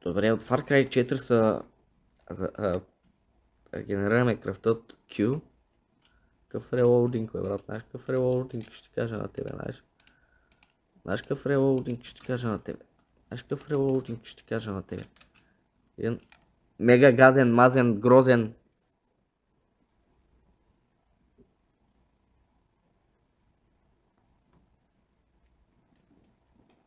Добре, от Far Cry 4 са регенерираме кръвта от Q. Какъв релоудинг, брат, знаеш какъв релоудинг ще ти кажа на тебе, знаеш какъв релоудинг ще ти кажа на тебе. Един мега гаден, мазен, грозен.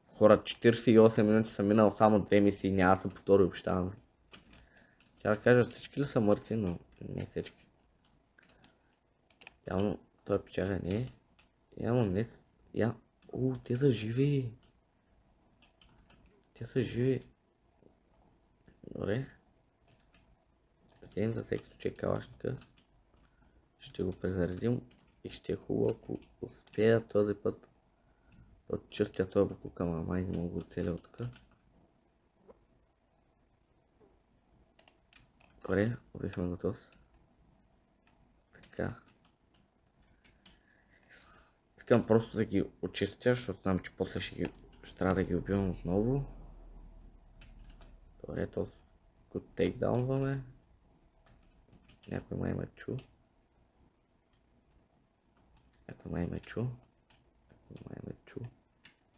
Хора, 48 минути съм минал само 2 мисии, няма да се повтори, обещавам. Ще да кажа всички ли са мъртви, но не всички. Явно той печага не е. Явно не. Те са живи. Добре. Вземем за всеки случай калашника. Ще го презаредим и ще е хубаво, ако успея този път да отчистя този букук, ама май не мога да го целя от тук. Добре, убихме го този. Така. Искам просто да ги очистя, защото знам, че после ще трябва да ги убивам отново. Добре, този го тейкдаунваме. Някой май ме чу.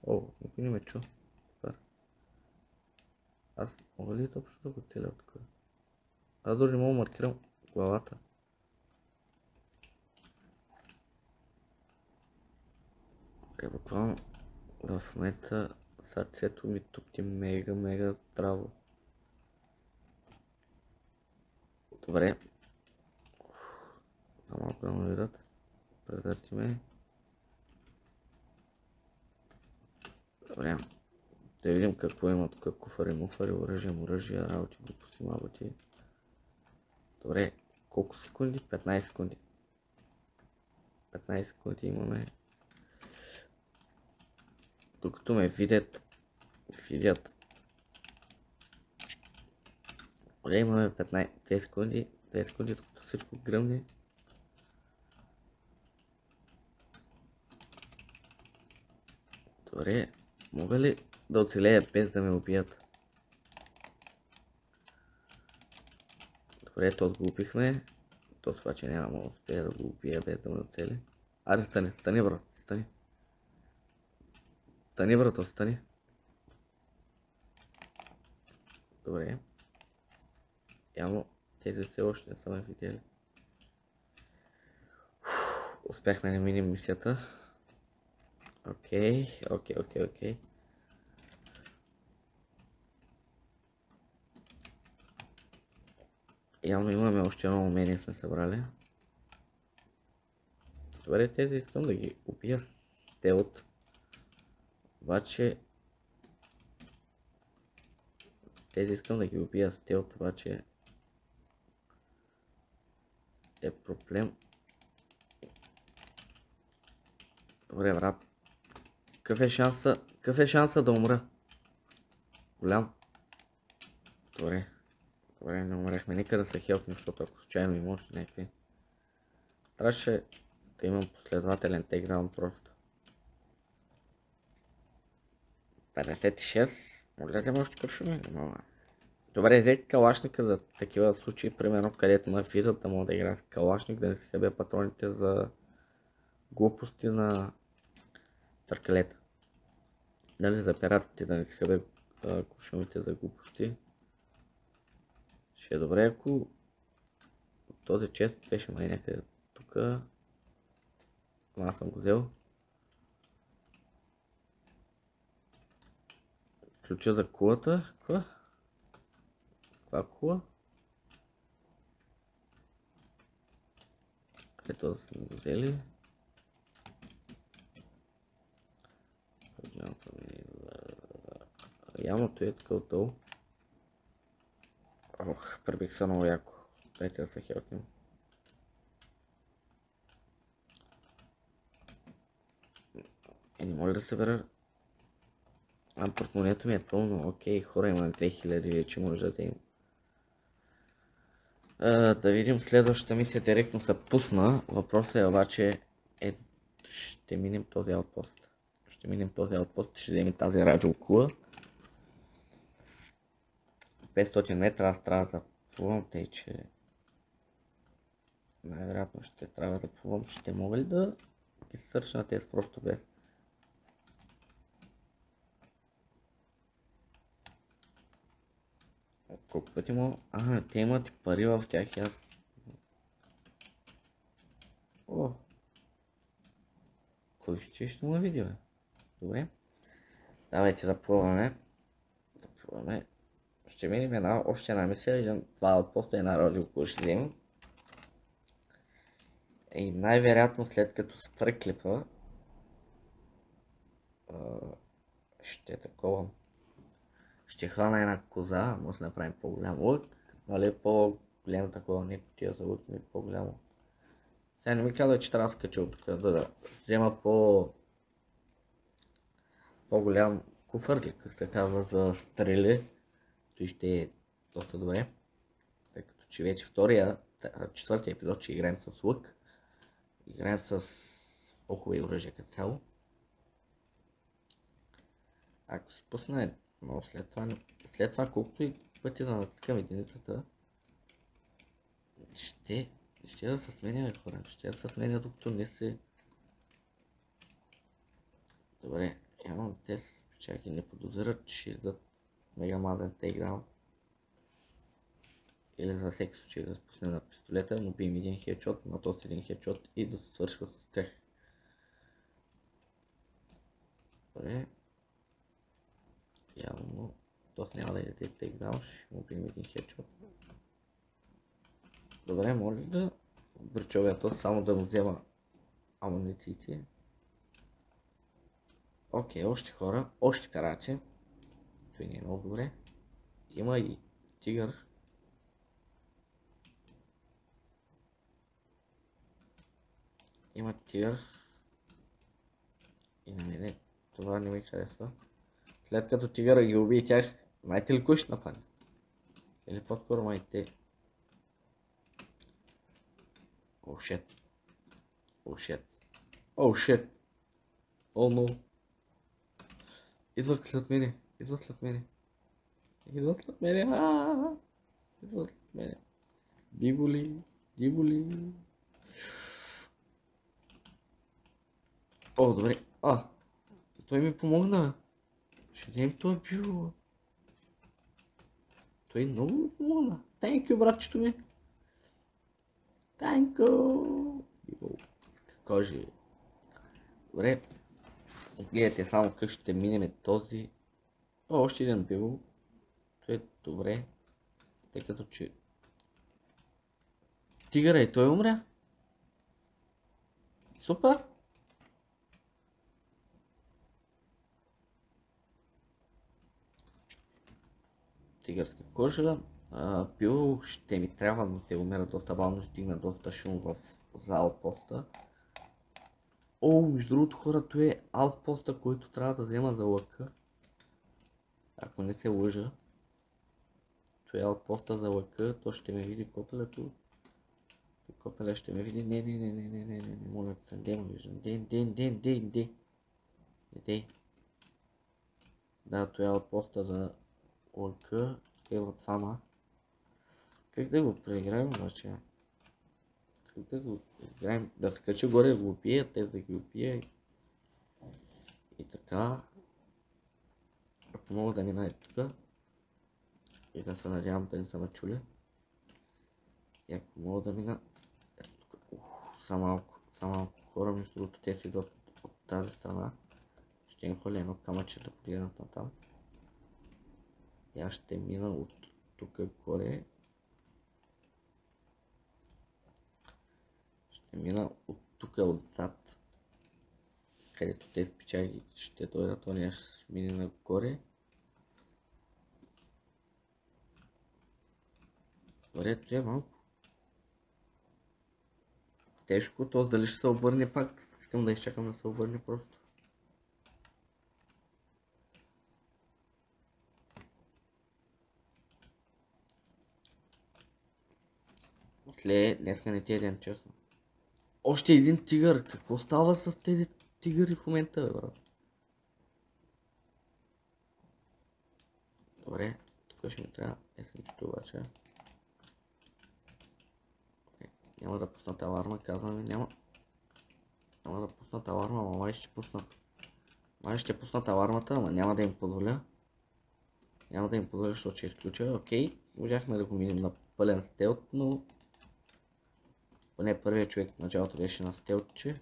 О, никой не ме чу. Супер. Аз мога ли точно да го целя тук? Аз дори не мога да маркирам главата. Буквално в момента сърцето ми тупти мега здраво. Добре. Малко да ме видят. Презърти ме. Добре. Да видим какво има тук. Куфари, оръжия, работи, глупости, маботи. Добре. Колко секунди? 15 секунди. 15 секунди имаме. Докато ме видят. Добре, имаме 15 секунди. 10 секунди, докато всичко гръмне. Добре, мога ли да оцелея без да ме убият? Добре, то го убихме. То обаче няма да успея да го убия без да ме оцели. Аре, стани брат, стани. Стани брат, стани. Добре. Явно тези все още не са ме видели. Успяхме да минем мисията. Окей. Явно имаме още едно умение сме събрали. Добре, тези искам да ги убия. Телт. Обаче... Тези искам да ги убия с телт, обаче... Е проблем. Добре, брат. Какъв е шанса да умра? Голям. Добре, не умряхме. Нека да се хелпнем, защото ако случайно има още някакви. Трябваше да имам последователен тейкдаун просто. 56. Моля да има още куршуми? Не мога. Добре, взех калашника за такива случаи, примерно където ме видят да мога да играя с калашник, да не си хабя патроните за глупости на търкалета. Дали за пиратите да не си хабя куршумите за глупости. Ще е добре, ако този чест беше май някъде тук. Аз съм го взел. Ключа за кулата. Каква кула? Ето да сме го взели. Явно той е така отдолу. Ох, пребих се много яко. Дайте да се хелтнем. Не моля да събера. Портмонето ми е пълно. Окей, хора, имам 2000 вече може да им. Да видим следващата мисия директно се пусна. Въпросът е обаче ще минем този аутпост. Ще вземем тази радиокула. 500 метра аз трябва да плувам, тъй че най-вероятно ще трябва да плувам. Ще мога ли да ги сърча на тези просто без? Колко пъти му? Те имат и пари в тях и аз. О! Кой ще му види, бе? Добре. Давайте да плуваме. Ще минем още една мисия, два аутпоста, една радиокула ще вземем. И най-вероятно след като спре клипа ще такова. Ще хвана една коза, може да направим по-голям лък, нали, по-голям такова, не котия за лък, но по-голямо. Сега не ми казва, че трябва да скача от тук, да взема по-голям куфър ли, как се казва, за стрели. Той ще е доста добре. Тъй като че вече четвъртия епизод ще играем с лък. Играем с хубави оръжия като цяло. Ако се пусне, но след това колкото и пъти да натискам единицата, ще да се сменя, хора. Ще да се сменя, докато не се... Добре, явно те чакай не подозират, че ще дадат мегамазен тейкдаун. Или за всеки случай да се пусне на пистолета, но бием един хедшот, на този един хедшот и да се свършва с тях. Добре. Явно този няма да даде тейкдаун, ще му бием един хедшот. Добре, моля да обречовя този, само да му взема амунициите. Окей, още хора, още пирати. Той не е много добре. Има и тигър. Има тигър. И на мене това не ми харесва. След като тигъра ги уби тях, знаете ли кой ще нападне? Или по-скоро майте. О, shit. О, shit. О, shit. О, no. Идват след мене. Идват след мене. Идват след мене. Идват след мене. Диволи. Диволи. О, добре. Той ми помогна. Ще дадем той бил. Той много ми помогна. Thank you, братчето ми. Thank you. Кажи. Добре. Гледайте само как ще минем този. Още един бил. Той е добре. Тъй като че... Тигъра и той умря. Супер. Тигърска кожа. Пил ще ми трябва, но те умерят доста бавно, ще стигна доста шум в за аутпоста. Между другото хора, това е аутпоста, който трябва да взема за лъка. Ако не се лъжа. Това е аутпоста за лъка, то ще ме види копелето. Копеле ще ме види. Не, моля да съм демо виждам. Дей. Да, това е аутпоста за лъка. Ева фама. Как да го преиграем обаче? Как да го играем? Да се кача горе да го пия, те да ги опия. И така. Ако мога да мина тук. И да се надявам да не са ме чули. И ако мога да мина... Само малко хора, между другото те си идват от тази страна. Ще им хвали едно камъче да погледнат на там. И аз ще мина от тук горе. Ще мина от тук отзад. Където тези печаги ще дойдат, они ще мине нагоре. Добре, това е малко тежко, то дали ще се обърне пак. Искам да изчакам да се обърне просто. Днеска не ти е ден, честно. Още един тигър. Какво става с тези тигъри в момента, бе, брат? Добре, тук ще ми трябва есенчето обаче. Няма да пуснат аларма, казваме, няма да пуснат аларма, ама май ще пуснат. Май ще пуснат алармата, ама няма да им позволя. Няма да им позволя, защото ще изключа. Окей, можахме да го минем на пълен стелт, но... Поне първият човек в началото беше на стелтче.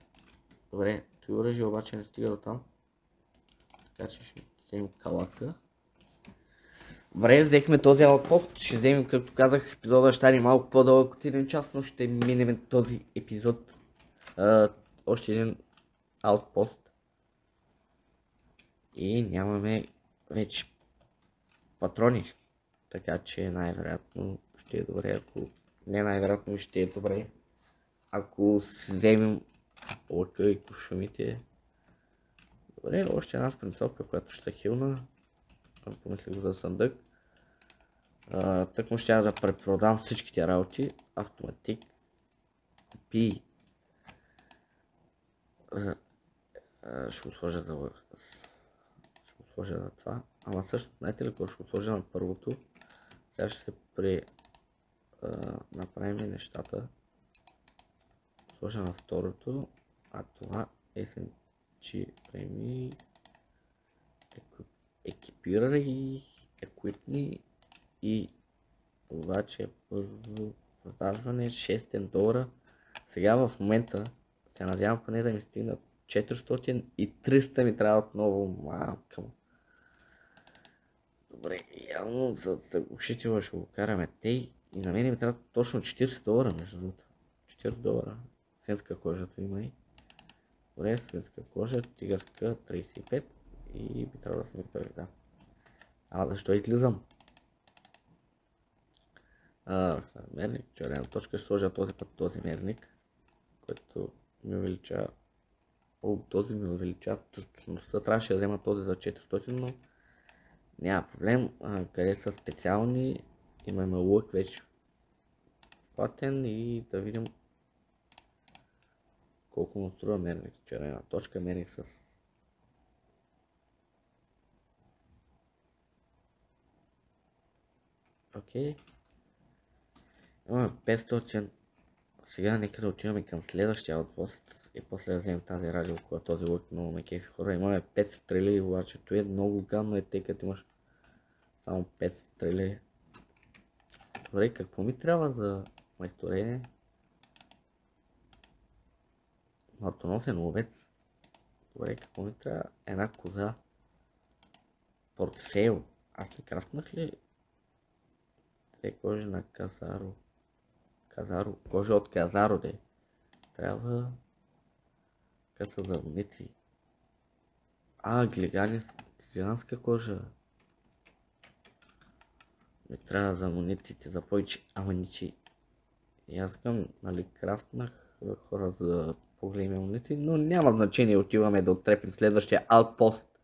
Добре, той оръжие обаче не стига до там. Така че ще вземем калака. Добре, взехме този аутпост. Ще вземем, както казах, епизода ще стане малко по-дълъг от един час, но ще минем този епизод. Още един аутпост. И нямаме вече патрони. Така че най-вероятно ще е добре, ако... Не най-вероятно ще е добре. Ако вземем лъка и куршумите. Добре, още една спринцовка, която ще хилна. Помислих го за съндък. Тъкмо ще да препродам всичките работи. Автоматик. Купи. Ще го сложа за лък. Ще го сложа на това. Ама също, знаете ли какво ще го сложа на първото? Сега ще се направим нещата. Сложа на второто, а това SMG преми екипирай, еквипни и обаче първо продажване $6. Сега в момента се надявам поне да ми стигнат 400 и 300 ми трябва отново, малка му. Добре, явно за да ушите ще го караме тей и на мен ми трябва точно $40 между другото. $40. Свинска кожата има и. Добре, свинска кожа, тигърска 35 и би трябвало да сме първи, да. Ама защо излизам? Мерник, червена точка, ще сложа този път този мерник, който ми увеличава. Този ми увеличава точността, трябваше да взема този за 400, но няма проблем. Къде са специални, имаме лък вече платен и да видим колко му струва мерник с червена точка, мерник с... Окей. Имаме 500. Сега нека да отиваме към следващия аутпост и после да вземем тази радиокола, този лък, много ме кефи хора. Имаме 5 стрели, обаче това е много гадно е, тъй като имаш само 5 стрели. Добре, какво ми трябва за майсторене? Смъртоносен ловец. Добре, какво ми трябва? Една коза. Портфейл. Аз не крафтнах ли? Две кожи на Казаро. Кожа от Казаро, де. Трябва... Къса за амуниции. Глиганска кожа. Ми трябва за амунициите, за повече амуниции. И аз към, нали, крафтнах хора за по-големи амуниции, но няма значение, отиваме да оттрепим следващия аутпост.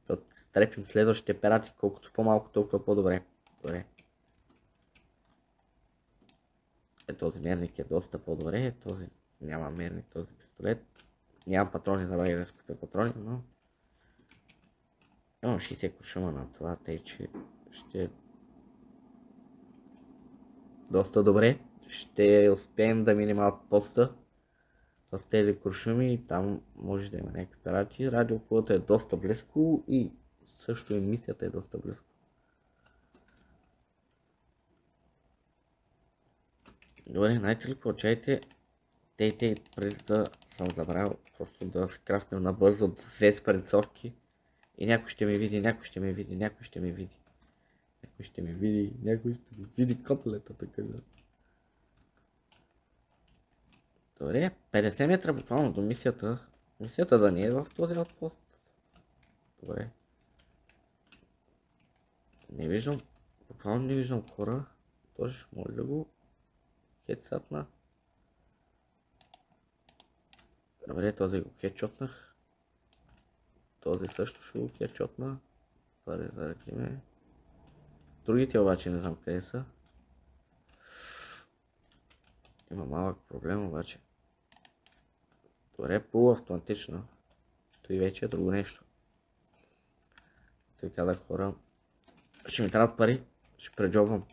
Да оттрепим следващите пирати, колкото по-малко, толкова по-добре. Добре. Този мерник е доста по-добре, този няма мерник, този пистолет. Нямам патрони, забравих да скупя патрони, но... Имам 60 куршума на това, тъй че ще е доста добре. Ще успеем да минем аутпоста с тези куршуми и там може да има някакви пирати. Радиокулата е доста близко и също и мисията е доста близко. Добре, знаете ли какво, чайте, те преди да съм забравил просто да се крафтнем набързо 2 спринцовки и някой ще ме види, някой ще ме види котлета, така да. Добре, 50 метра буквално до мисията. Мисията да не е в този аутпост. Добре. Не виждам, буквално не виждам хора. Тоже може да го хедсатна. Добре, този го хедшотнах. Този също ще го хедшотна. Зарядиме. Другите обаче не знам къде са. Има малък проблем обаче. Добре, полуавтоматично. Той вече е друго нещо. Той казах хора. Ще ми трябват пари. Ще преджобвам.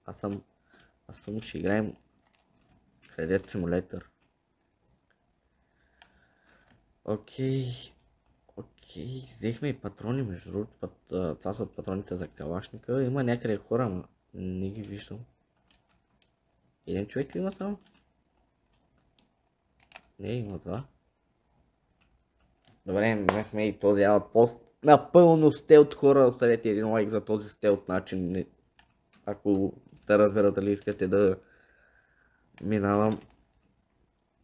Аз съм ще играем Кредит Симулятор. Окей, взехме и патрони, между другото, това са от патроните за калашника. Има някъде хора, ама не ги виждам. Един човек ли има само? Не, има два. Добре, минахме и този аутпост. Напълно стелт, хора, оставете един лайк за този стелт начин. Ако да разбера дали искате да минавам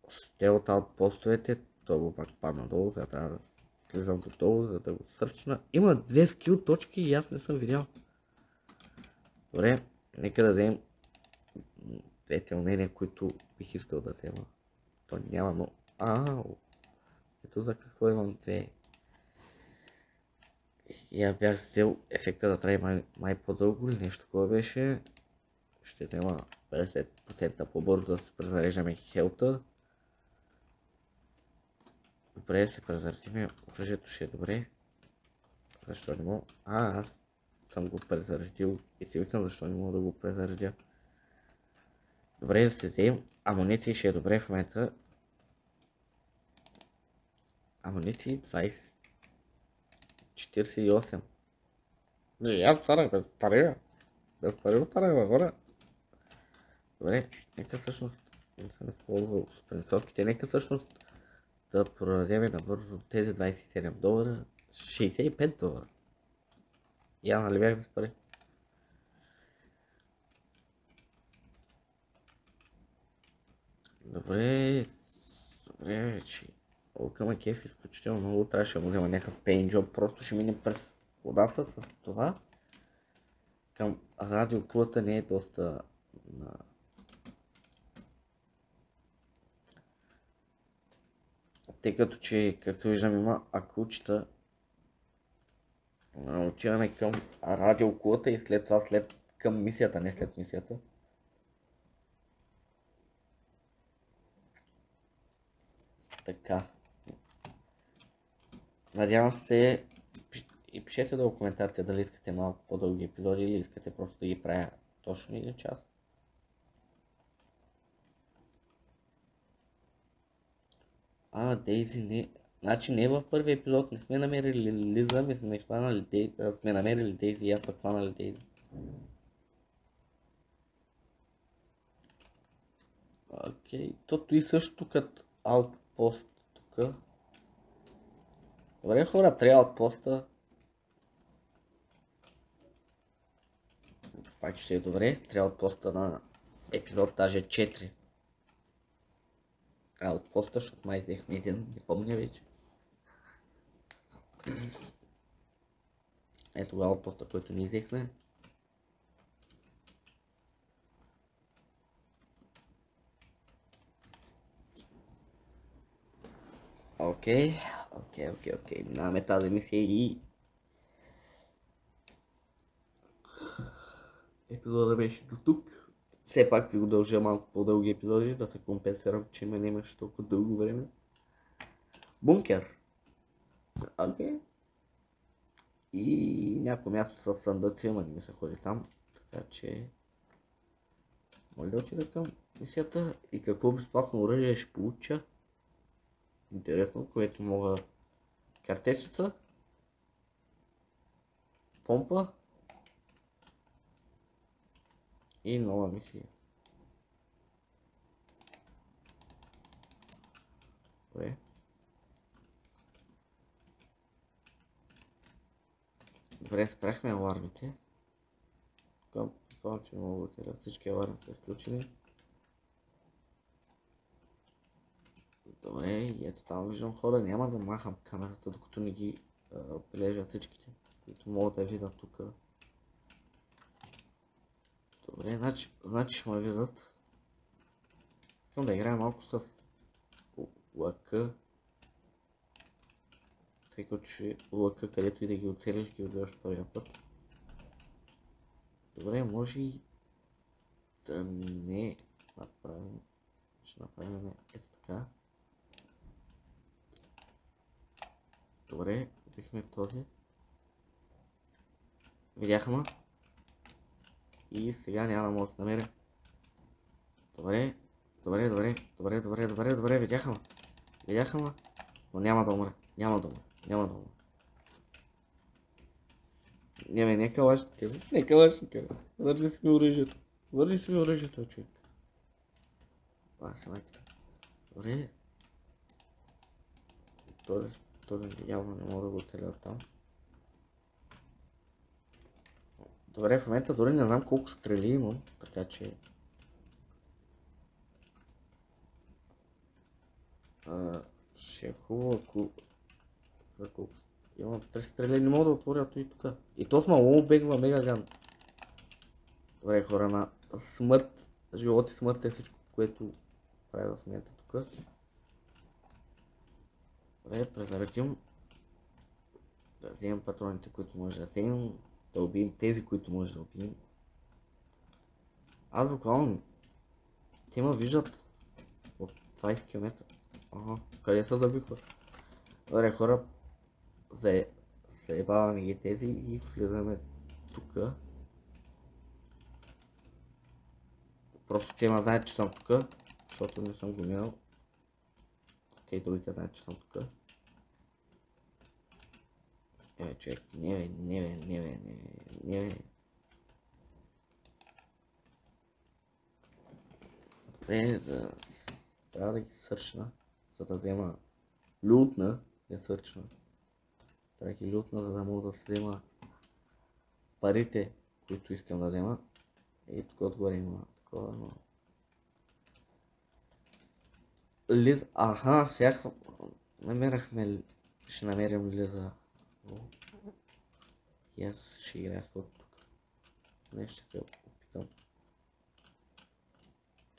стелт аутпостовете, то го пак падна долу, за да трябва да слизам до долу, за да го сърчна. Има 2 скил точки и аз не съм видял. Добре, нека да дадем двете умения, които бих искал да взема. То няма, но... Ето за какво имам 2. Я бях взел ефекта да traje май по-дълго или нещо такова беше. Ще взема 50% по-бързо да се презареждаме хелта. Добре, се презаредиме, оръжието ще е добре. Защо не мога? Аз съм го презаредил и си викам защо не мога да го презаредя. Добре, да се взем. Амуниции ще е добре в момента. Амуниции 20. 48. Аз останах без пари. Без пари останах хора. Добре, нека всъщност не съм използвал спринцовките. Нека всъщност да продадем набързо тези $27. $65. Я нали бях без пари. Добре, вече. Олка ма кеф изключително много. Трябваше да му взема някакъв пейнджоб. Просто ще минем през водата с това. Към радиокулата не е доста на... Тъй като че, както виждам, има акулчета. Отиваме към радиокулата и след това към мисията, не след мисията. Така. Надявам се и пишете долу в коментарите дали искате малко по-дълги епизоди или искате просто да ги правя точно 1 час. Дейзи не... Значи не в първи епизод не сме намерили Лиза, ми сме хванали сме намерили Дейзи и аз пък хванали Дейзи. Окей, тото и също като аутпост тук. Добре хора, 3 аутпоста. Пак ще е добре, 3 аутпоста на епизод, даже 4. Аутпоста, защото май взехме един, не помня вече. Ето аутпоста, който ни взехме. Окей. Минаваме тази мисия и... Епизода беше до тук. Все пак ви го дължа малко по-дълги епизоди, да се компенсирам, че ме нямаше толкова дълго време. Бункер. Окей. И някое място с съндъци, ама не ми се ходи там. Така че... Моля да отида към мисията и какво безплатно оръжие ще получа. Интересно, което мога... Картечица. Помпа. И нова мисия. Добре. Добре, спряхме алармите. Предполагам, че не мога да отида. Всички аларми са изключени. Добре, и ето там виждам хора. Няма да махам камерата, докато не ги бележа всичките, които могат да видят тук. Добре, значи ще ме видят. Искам да играя малко с лъка. Тъй като че лъка, където и да ги оцелиш, ги убиваш първия път. Добре, може и да не направим. Ще направим ето така. Добре, убихме този. Видяха ме. И сега няма да мога да намеря. Добре, видяха ме. Но няма да умра. Няма да умра. Не, нека лашника. Върни си ми оръжието. Човек. Това си майката. Добре. Този явно не мога да го оттеля там. Добре, в момента дори не знам колко стрели имам, така че... Ще е хубаво, ако имам 3 стрели, не мога да отворя и тук. И то с малко бегва мегаган. Добре хора, на смърт, живот и смърт е всичко, което правя в момента тук. Добре, презаредим. Да вземем патроните, които може да вземем. Да убием тези, които може да убием. Аз буквално... Те ме виждат от 20 км. Къде са забихва? Добре хора, заебаваме ги тези и влизаме тук. Просто те ме знаят, че съм тук, защото не съм го минал. Те и другите знаят, че съм тук. Човек, не бе. Трябва да ги сърчна, за да взема лютна, за да мога да взема парите, които искам да взема. И тук отгоре има такова, но... Лиза, сега ще намерим Лиза. И аз ще играя спорт тук. Не ще се опитам.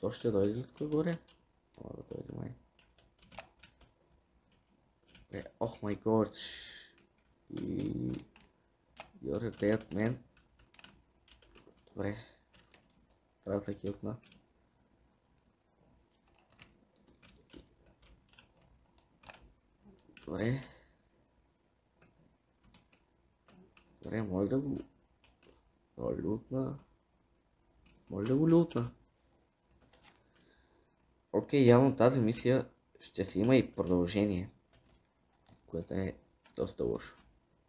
То ще дойде ли тук горе? Мога да дойде май. Ох май год. You're a dead man. Добре. Трябва да се килтна. Добре. Добре, може да го лютна. Може да го лютна. Окей, явно тази мисия ще си има и продължение, което е доста лошо.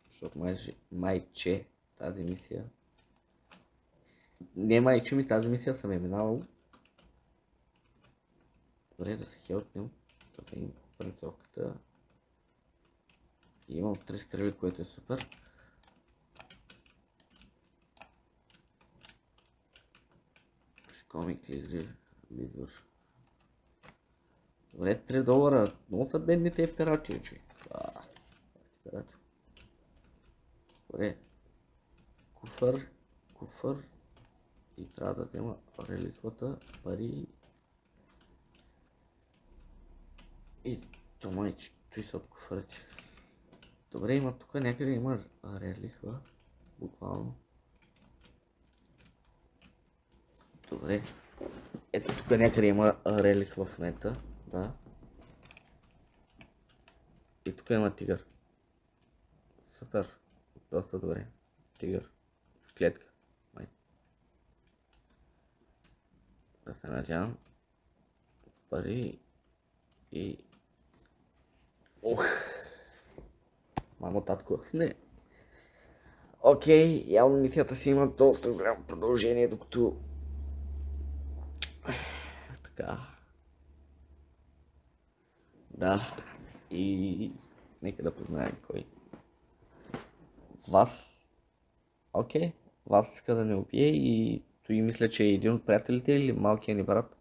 Защото майче тази мисия... Не майче ми, тази мисия съм е минавал. Добре, да се хелтнем. Да им прецовката. И имам 3 стрели, което е супер. Комик лидер. Добре, $3. Много са бедните пирати, човек. Пирати. Добре. Куфър. И трябва да взема реликвата, пари. И томайче, той са от куфърите. Добре, има тук някъде има реликва. Буквално. Добре. Ето тук някъде има релик в момента. Да. И тук има тигър. Супер. Доста добре. Тигър. В клетка. Май. Да се надявам. Пари. И... Ох. Мамо, татко. Не. Окей, явно мисията си има доста голямо продължение, докато... Така. Да. И... Нека да познаем кой. Вас. Окей. Вас иска да не убие и той мисля, че е един от приятелите или малкият ни брат.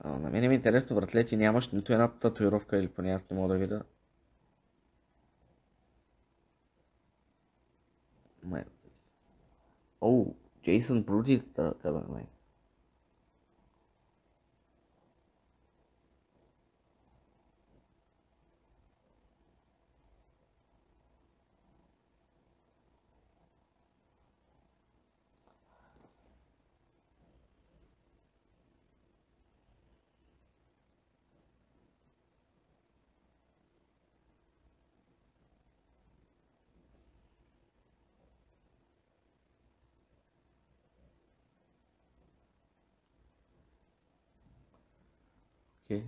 На мен ми е интересно, братле, ти нямаш нито една татуировка или поне аз не мога да видя. Оу, Джейсън Бруди, да, май. Окей.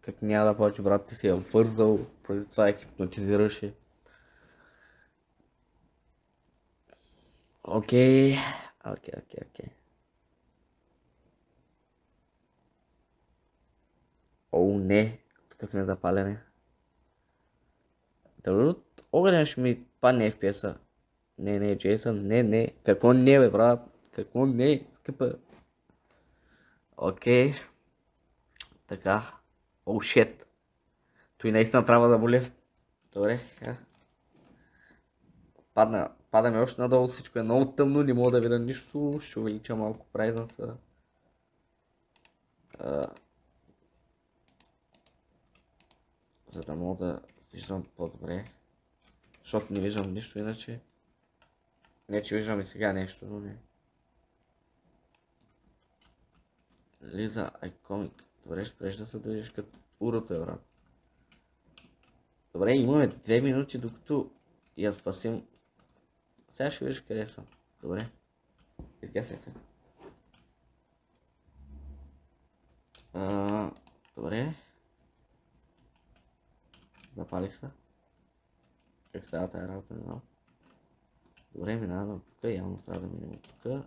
Как няма да плаче, брат ти си е вързал, преди това е хипнотизираше. Окей. Оу, не. Тук сме запалене. Дали от огъня ще ми падне FPS-а? Не, Джейсън, не. Какво не, бе, брат? Какво не, скъпа? Окей. Така. Оу, шет. Той наистина трябва да боле. Добре, сега. Падаме още надолу, всичко е много тъмно, не мога да видя нищо, ще увелича малко прайзанса. За да мога да виждам по-добре. Защото не виждам нищо иначе. Не, че виждам и сега нещо, но не. Лиза Айкомик. Добре, ще преш да се движиш като урото, е, брат. Добре, имаме 2 минути, докато я спасим. Сега ще видиш къде съм. Добре. Изгасай се. Добре. Запалих се. Как става тая работа, не знам. Добре, минаваме от тук, явно трябва да минем от тук.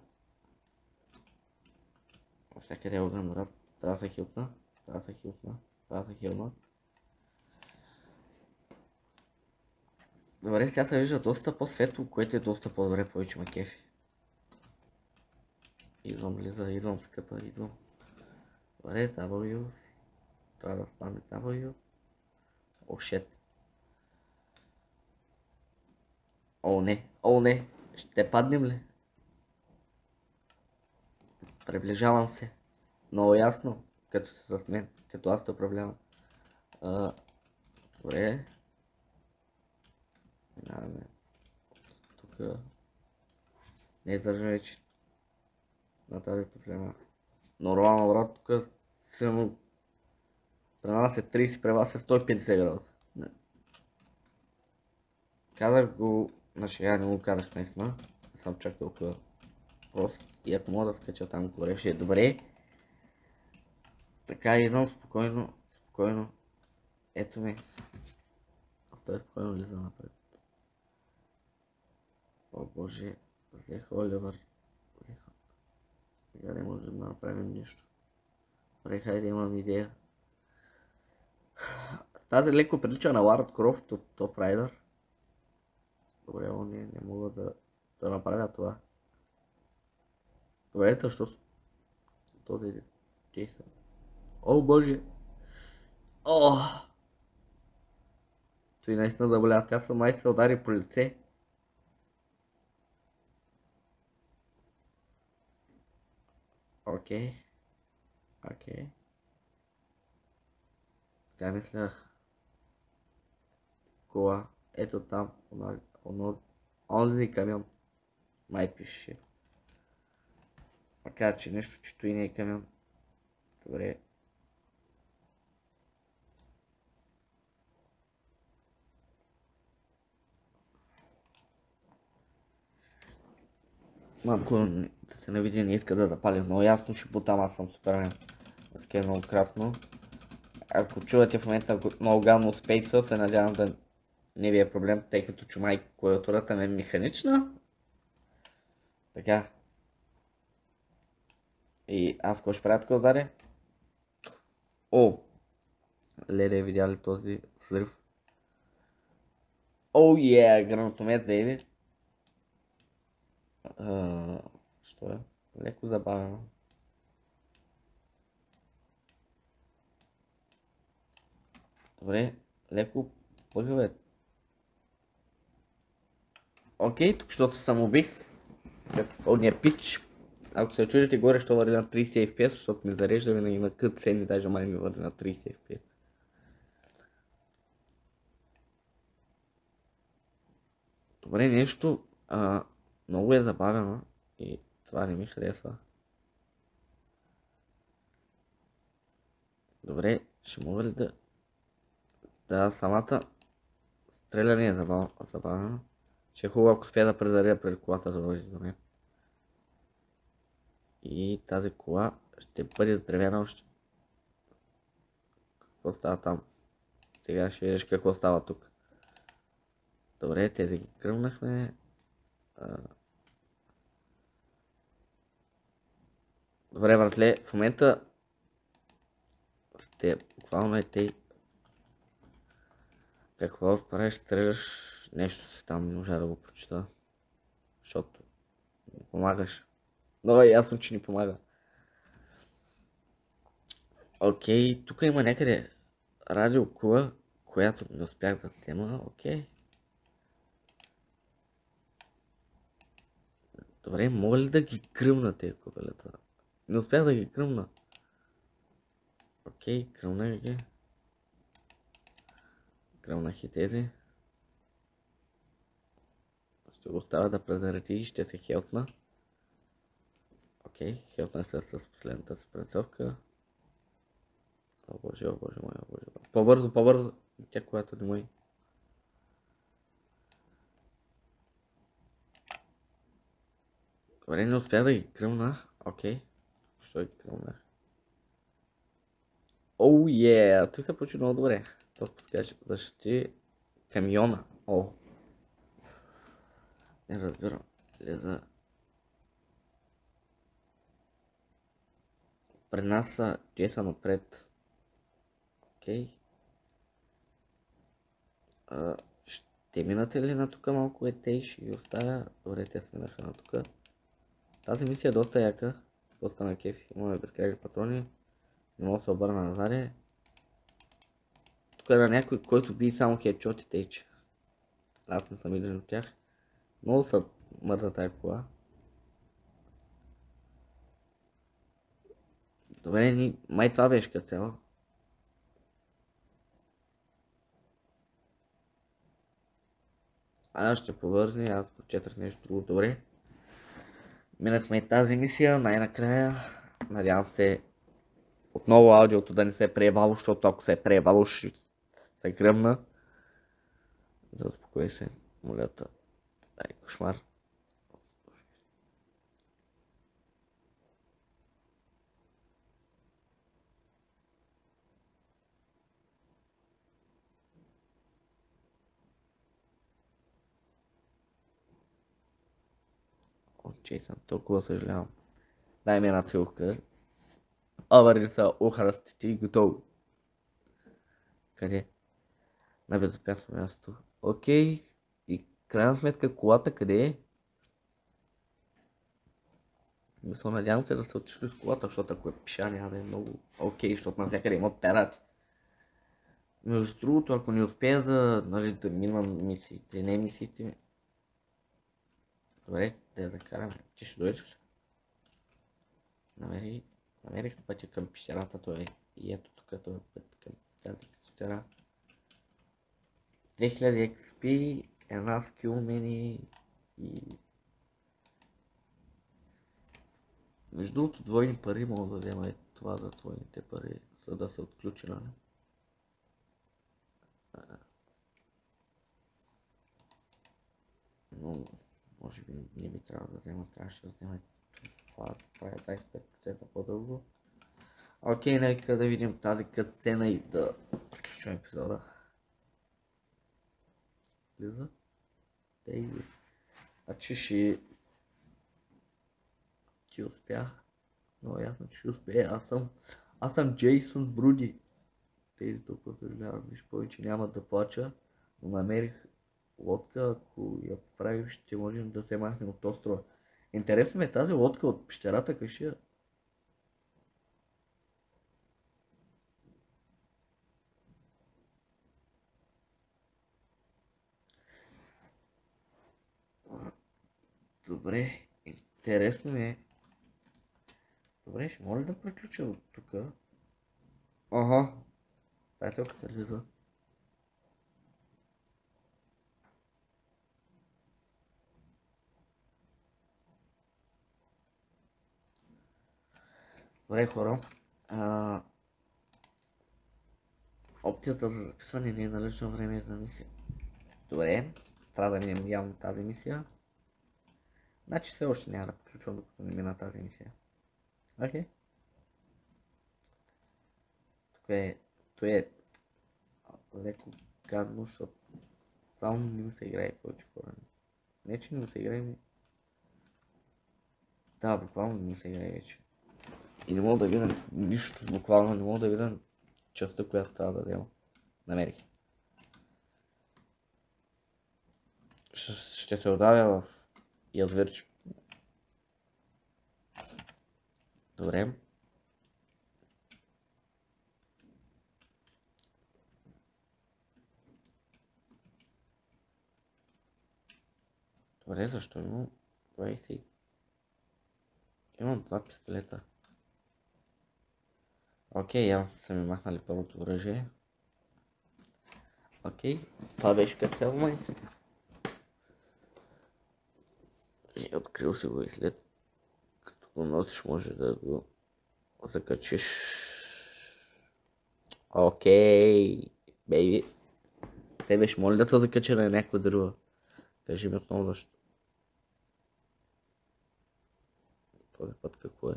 Всякъде е огън, брат. Трябва да се хилтна. Трябва да хилна. Добре, сега се вижда доста по-светло, което е доста по-добре, повече ма кефи. Идвам, скъпа, идвам. Добре, W. Трябва да спаме W. О, shit. О, не. Ще паднем ли? Приближавам се. Много ясно, като се с мен, като аз те управлявам. Добре. Минаваме. Тук. Не издържа вече на тази топлина. Нормално, брат, тук силно при нас е 30, при вас е 150 градуса. Не. Казах го на шега, не го казах наистина. Не съм чак толкова прост. И ако мога да скача там горе, ще е добре. Така идвам спокойно. Ето ми. Стой спокойно влиза напред. О боже, взех Оливър. Сега не можем да направим нищо. Добре, хайде имам идея. Тази леко прилича на Лара Крофт от Топ Райдър. Добре, не мога да направя това. Добре, защо този Джейсън? О, боже! О! Той наистина заболя, тя са май се удари по лице. Окей. Така мислях. Кола. Ето там. Онзи камион. Май пише. Макар че нещо, че той не е камион. Добре. Малко да се не види, не иска да запаля, но ясно ще бутам, аз съм супермен. Така е многократно. Ако чувате в момента много гадно спейса, се надявам да не ви е проблем, тъй като чумай клавиатурата ми е механична. Така. И аз какво ще правя тук отзаде? О! Леле, видя ли този взрив? О, гранатомет, бейби. Що е? Леко забавено. Добре, леко пъгаве. Окей, тук защото се самоубих. Одния пич. Ако се чудите горе, ще върви на 30 FPS, защото ми зарежда винаги на кът цени, даже май ми върви на 30 FPS. Добре, нещо много е забавено и това не ми харесва. Добре, ще мога ли да... Да, самата стреляне е забавено. Ще е хубаво, ако успя да презаря пред колата да дойде до мен. И тази кола ще бъде здравена още. Какво става там? Сега ще видиш какво става тук. Добре, тези ги кръвнахме. Добре, братле, в момента сте буквално е тъй. Какво правиш? Стреляш нещо си там, не можа да го прочита. Защото не помагаш. Много е ясно, че ни помага. Окей, тук има някъде радиокула, която не успях да взема. Окей. Добре, мога ли да ги кръмна тези кобелета? Не успях да ги кръмна. Окей, кръмнах ги. Кръмнах и тези. Ще го оставя да презареди и ще се хелтна. Окей, хелтнах се с последната си прецовка. О боже мой. По-бързо. Тя която не мой. Добре, не успях да ги кръмнах. Окей. Що ги кръмнах? Оу, той се получи много добре. Това подкаже, защити камиона. О. Не разбирам. Леза. Пред нас са Джейсън отпред. Окей. Ще минате ли на тук малко и ще ги оставя? Добре, те сминаха на тук. Тази мисия е доста яка. Доста на кефи. Имаме безкрайни патрони. Не мога да се обърна назад. Тук е на някой, който би само хедшоти тейче. Аз не съм един от тях. Много са мърда тая кола. Добре, май това беше като цяло. Аз ще повърне, аз прочетах нещо друго. Добре. Минахме и тази мисия, най-накрая. Надявам се отново аудиото да не се е преебало, защото ако се е преебало ще се гръмна. За успокой се, молята. Ай, кошмар. Джейсън, толкова съжалявам. Дай ми една целка. Обърни са охрастите и готово. Къде? На безопасно място. Окей. И крайна сметка колата къде е? Мисля, надявам се да се отишли с колата, защото ако е пиша няма да е много окей, защото навсякъде има пирати. Между другото, ако не успея да, нали, да минам мисиите, не мисиите. Добре, да караме. Ти ще дойдеш ли? Намерих пътя към пещерата, той е. И ето тук този път към тази пещера. 2000 XP, една скил мини и... Между другото, двойни пари мога да взема и това за двойните пари, за да се отключи, нали? Но, може би не би трябвало да взема, трябваше да взема това, трябва 25% по-дълго. Окей, нека да видим тази катсцена и да приключим епизода. Влиза. Дейзи. Значи ще... Ти успях. Много ясно, че ще успея. Аз съм Джейсън Бруди. Тези толкова съжалявам, виж повече няма да плача, но намерих лодка, ако я поправим ще можем да се махнем от острова. Интересно ми е тази лодка от пещерата кашия. Добре, интересно ми е. Добре, ще моля да приключа от тук. Ага, приятелката лиза. Добре, хора. Опцията за записване не е налично време за мисия. Добре, трябва да минем явно тази мисия. Значи все още няма да приключвам докато не мина тази мисия. Окей. Тук е леко гадно, защото това не ми се играе повече хора. Не, че не ми се играе ми. Да, буквално не ми се играе вече. И не мога да видя нищо, буквално не мога да видя частта, която трябва да взема. Намерих. Ще се отдавя в язовирче. Добре. Добре, защо имам 20? Имам 2 пистолета. Окей, явно са ми махнали първото оръжие. Окей, това беше като цяло май. И открил си го и след като го носиш може да го закачиш. Окей, бейби. Те беше моли да те закача на някаква друга. Кажи ми отново защо. Този път какво е?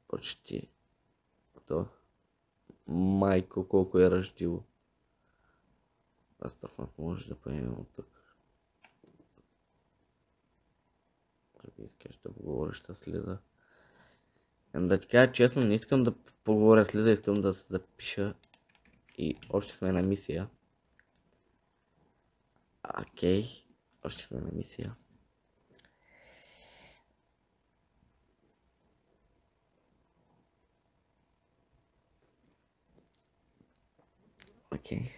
Почти. То. Майко, колко е ръждило. Аз точно може да поемем от тук. Ако искаш да поговориш, ще следа. Да ти кажа честно, не искам да поговоря слиза, искам да се запиша и още сме на мисия. Окей, още сме на мисия. Окей.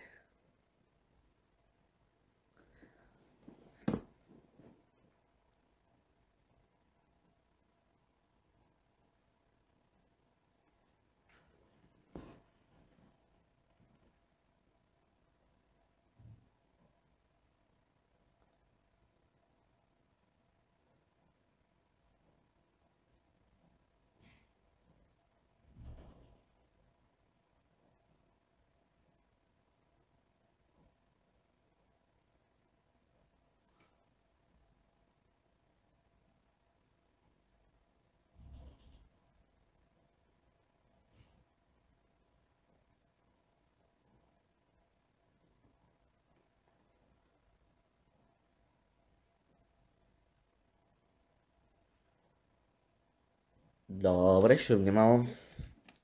Добре, ще внимавам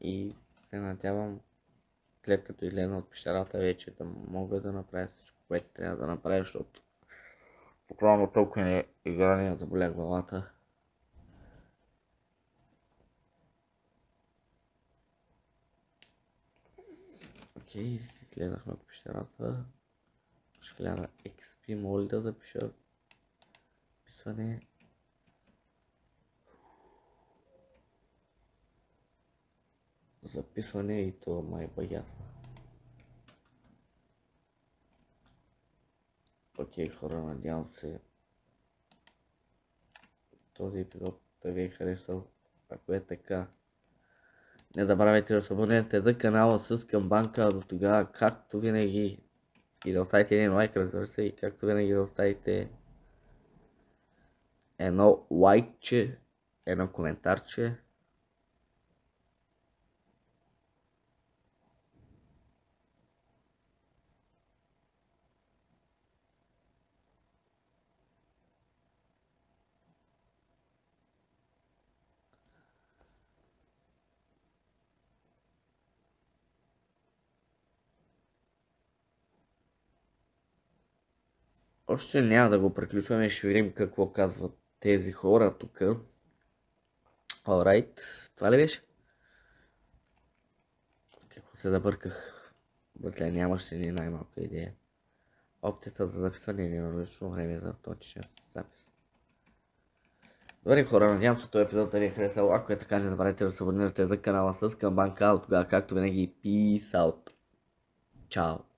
и се надявам след като излезна от пещерата вече да мога да направя всичко, което трябва да направя, защото буквално толкова не играния заболя главата. Окей, излезнахме от пещерата. 1000 XP, моля да запиша писане. Записване и то май ясно. Окей, хора, надявам се този епизод да ви е харесал. Ако е така, не забравяйте да се абонирате за канала с камбанка. До тогава, както винаги, и да оставите един лайк, разбира се, и както винаги да оставите едно лайкче, едно коментарче. Още няма да го приключваме, ще видим какво казват тези хора тук. Alright, това ли беше? Какво се забърках? Братле, нямаше ни най-малка идея. Опцията за записване е различно време за автоматичен запис. Добре хора, надявам се този епизод да ви е харесал. Ако е така, не забравяйте да се абонирате за канала с камбанка. От тогава, както винаги, peace out. Чао.